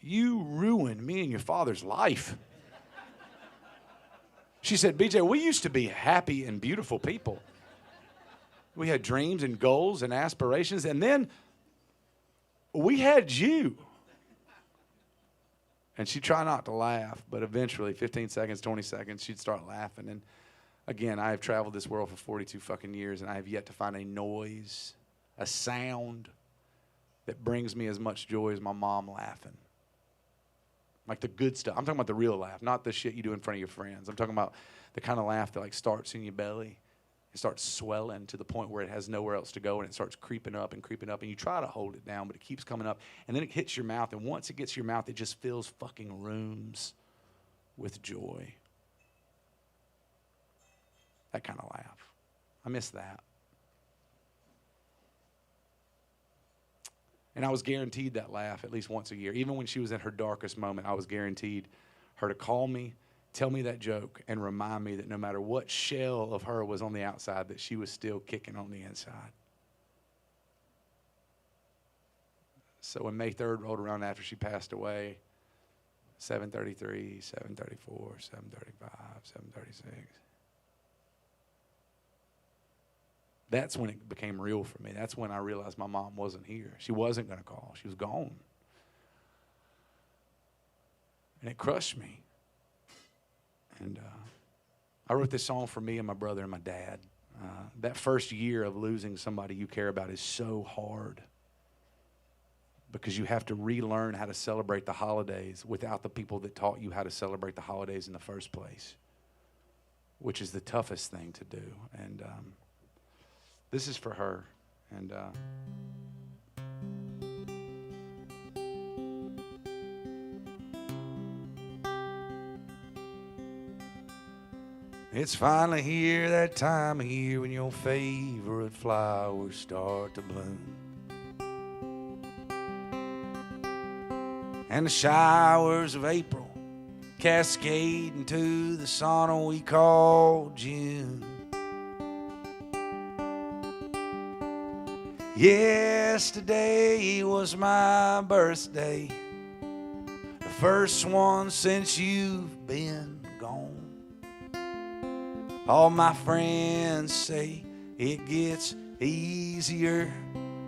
you ruined me and your father's life." She said, "BJ, we used to be happy and beautiful people. We had dreams and goals and aspirations, and then we had you." And she'd try not to laugh, but eventually, 15 seconds, 20 seconds, she'd start laughing. And again, I have traveled this world for 42 fucking years, and I have yet to find a noise, a sound that brings me as much joy as my mom laughing. Like the good stuff. I'm talking about the real laugh, not the shit you do in front of your friends. I'm talking about the kind of laugh that like starts in your belly. It starts swelling to the point where it has nowhere else to go, and it starts creeping up, and you try to hold it down, but it keeps coming up, and then it hits your mouth, and once it gets your mouth, it just fills fucking rooms with joy. That kind of laugh. I miss that. And I was guaranteed that laugh at least once a year. Even when she was in her darkest moment, I was guaranteed her to call me, tell me that joke, and remind me that no matter what shell of her was on the outside, that she was still kicking on the inside. So when May 3rd rolled around after she passed away, 7:33, 7:34, 7:35, 7:36. That's when it became real for me. That's when I realized my mom wasn't here. She wasn't going to call. She was gone. And it crushed me. And I wrote this song for me and my brother and my dad. That first year of losing somebody you care about is so hard because you have to relearn how to celebrate the holidays without the people that taught you how to celebrate the holidays in the first place, which is the toughest thing to do. And this is for her. And It's finally here, that time of year when your favorite flowers start to bloom. And the showers of April cascade into the sauna we call June. Yesterday was my birthday, the first one since you've been gone. All my friends say it gets easier.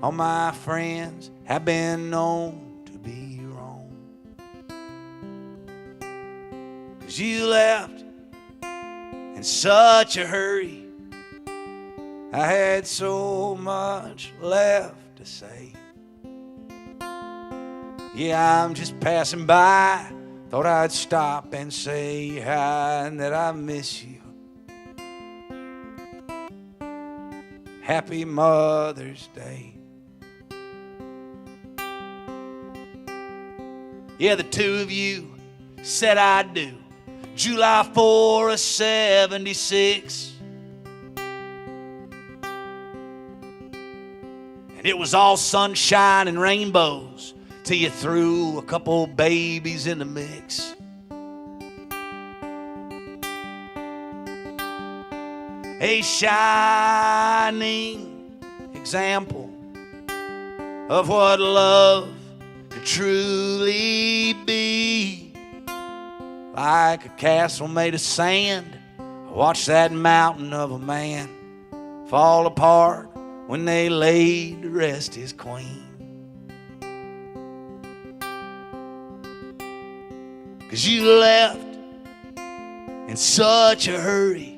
All my friends have been known to be wrong. 'Cause you left in such a hurry, I had so much left to say. Yeah, I'm just passing by, thought I'd stop and say hi and that I miss you. Happy Mother's Day. Yeah, the two of you said I do. July 4 of 76. And it was all sunshine and rainbows till you threw a couple babies in the mix. A shining example of what love could truly be. Like a castle made of sand, I watched that mountain of a man fall apart when they laid to rest his queen. 'Cause you left in such a hurry,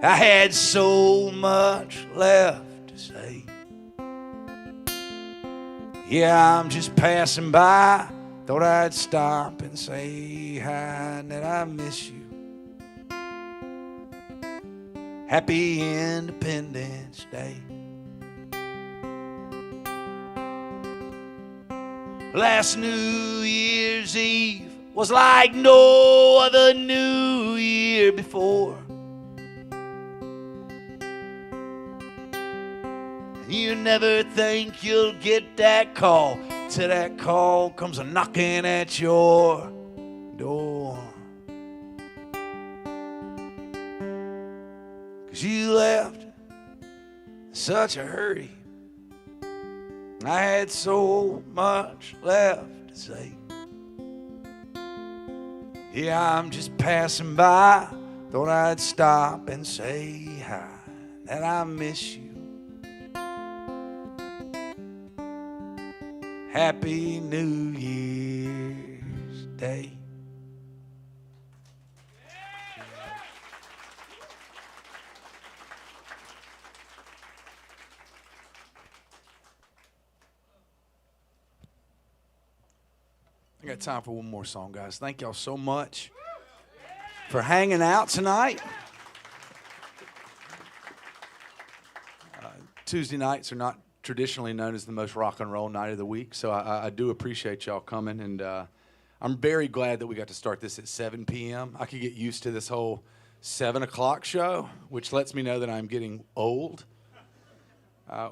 I had so much left to say. Yeah, I'm just passing by, thought I'd stop and say hi and that I miss you. Happy Independence Day. Last New Year's Eve was like no other New Year before. You never think you'll get that call till that call comes a-knocking at your door. 'Cause you left in such a hurry, I had so much left to say. Yeah, I'm just passing by, thought I'd stop and say hi, that I miss you. Happy New Year's Day. I got time for one more song, guys. Thank y'all so much for hanging out tonight. Tuesday nights are not traditionally known as the most rock and roll night of the week, so I do appreciate y'all coming, and I'm very glad that we got to start this at 7 p.m. I could get used to this whole 7 o'clock show, which lets me know that I'm getting old.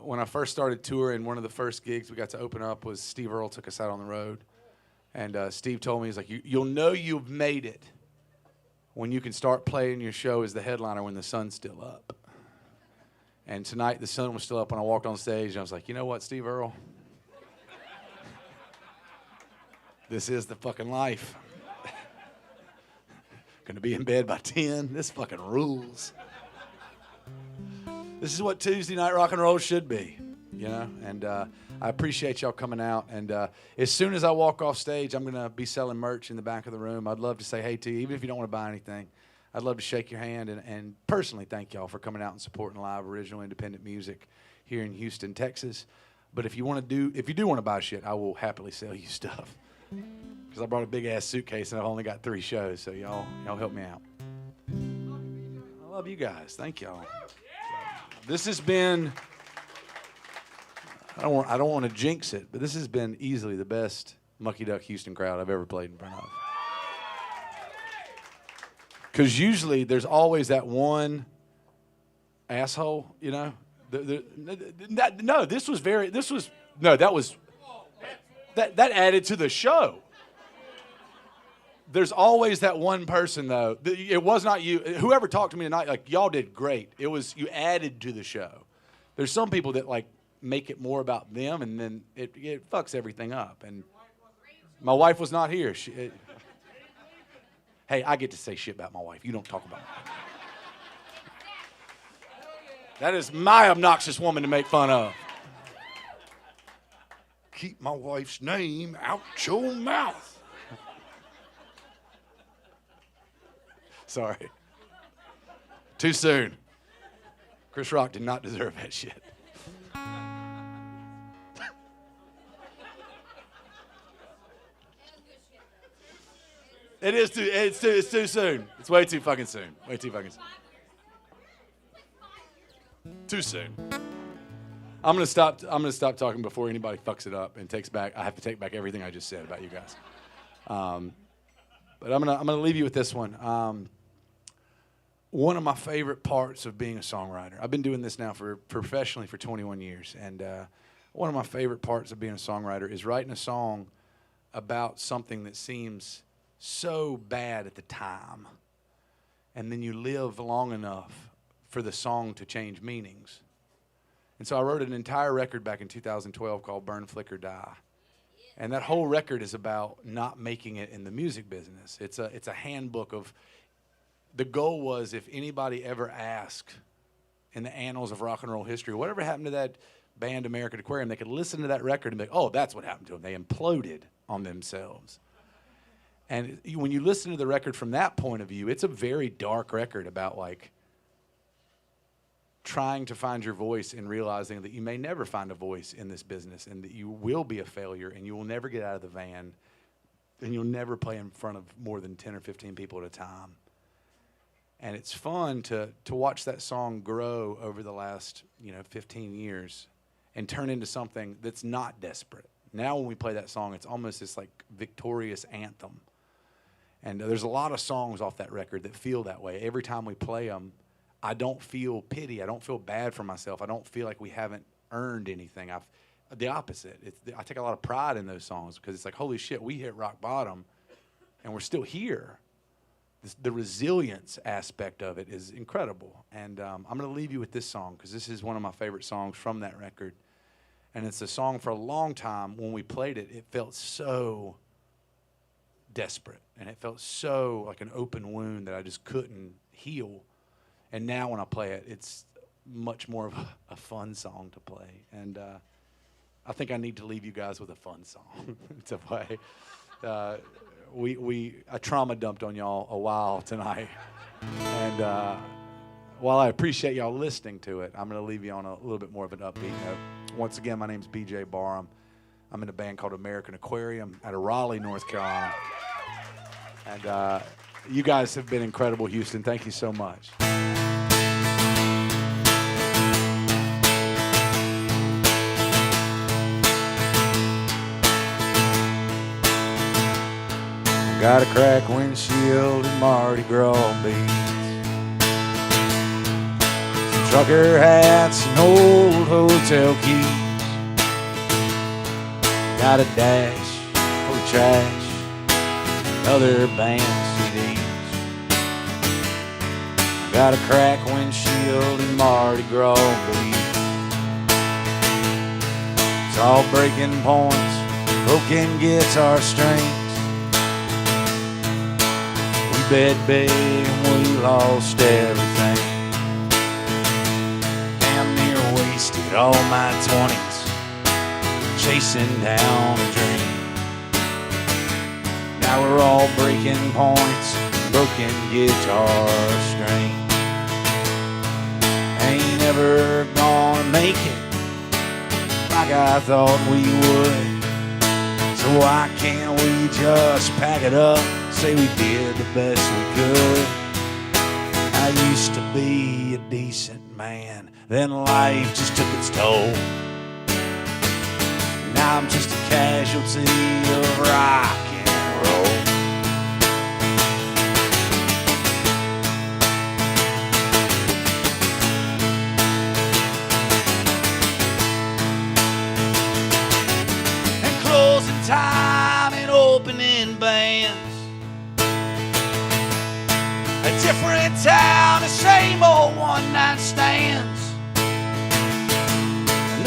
When I first started touring, one of the first gigs we got to open up was Steve Earle took us out on the road, and Steve told me, he's like, you'll know you've made it when you can start playing your show as the headliner when the sun's still up. And tonight, the sun was still up when I walked on stage, and I was like, you know what, Steve Earle? This is the fucking life. Gonna be in bed by 10. This fucking rules. This is what Tuesday night rock and roll should be, you know? And I appreciate y'all coming out. And as soon as I walk off stage, I'm gonna be selling merch in the back of the room. I'd love to say hey to you, even if you don't want to buy anything. I'd love to shake your hand and personally thank y'all for coming out and supporting live original independent music here in Houston, Texas. But if you do want to buy shit, I will happily sell you stuff. Because I brought a big ass suitcase and I've only got 3 shows, so y'all help me out. I love you guys. Thank y'all. This has been, I don't want to jinx it, but this has been easily the best Mucky Duck Houston crowd I've ever played in front of. Because usually there's always that one asshole, you know. That added to the show. There's always that one person, though. It was not you. Whoever talked to me tonight, like, y'all did great. It was, you added to the show. There's some people that, like, make it more about them, and then it fucks everything up. And my wife was not here. Hey, I get to say shit about my wife. You don't talk about me. That is my obnoxious woman to make fun of. Keep my wife's name out your mouth. Sorry. Too soon. Chris Rock did not deserve that shit. It's too soon. It's way too fucking soon. Way too fucking soon. Too soon. I'm gonna stop talking before anybody fucks it up and takes back. I have to take back everything I just said about you guys. But I'm gonna leave you with this one. One of my favorite parts of being a songwriter. I've been doing this now professionally for 21 years, and one of my favorite parts of being a songwriter is writing a song about something that seems so bad at the time, and then you live long enough for the song to change meanings. And so I wrote an entire record back in 2012 called Burn, Flicker, Die. And that whole record is about not making it in the music business. It's a handbook of, the goal was if anybody ever asked in the annals of rock and roll history, whatever happened to that band American Aquarium, they could listen to that record and be like, oh, that's what happened to them. They imploded on themselves. And when you listen to the record from that point of view, it's a very dark record about, like, trying to find your voice and realizing that you may never find a voice in this business and that you will be a failure and you will never get out of the van and you'll never play in front of more than 10 or 15 people at a time. And it's fun to watch that song grow over the last 15 years and turn into something that's not desperate. Now when we play that song, it's almost this like victorious anthem. And there's a lot of songs off that record that feel that way. Every time we play them, I don't feel pity. I don't feel bad for myself. I don't feel like we haven't earned anything. The opposite. I take a lot of pride in those songs because it's like, holy shit, we hit rock bottom and we're still here. The resilience aspect of it is incredible. And I'm going to leave you with this song because this is one of my favorite songs from that record. And it's a song for a long time. When we played it, it felt so desperate. And it felt so like an open wound that I just couldn't heal. And now when I play it, it's much more of a fun song to play. And I think I need to leave you guys with a fun song to play. I trauma dumped on y'all a while tonight. And while I appreciate y'all listening to it, I'm going to leave you on a little bit more of an upbeat note. Once again, my name's BJ Barham. I'm in a band called American Aquarium out of Raleigh, North Carolina. And you guys have been incredible, Houston. Thank you so much. Got a cracked windshield and Mardi Gras beads, some trucker hats and old hotel keys. Got a dash full of trash and other band CDs. Got a cracked windshield and Mardi Gras beads. It's all breaking points, broken guitar strings. Bet big and we lost everything. Damn near wasted all my 20s chasing down a dream. Now we're all breaking points, broken guitar strings. Ain't ever gonna make it like I thought we would. So why can't we just pack it up? Say we did the best we could. I used to be a decent man, then life just took its toll. Now I'm just a casualty of rock and roll.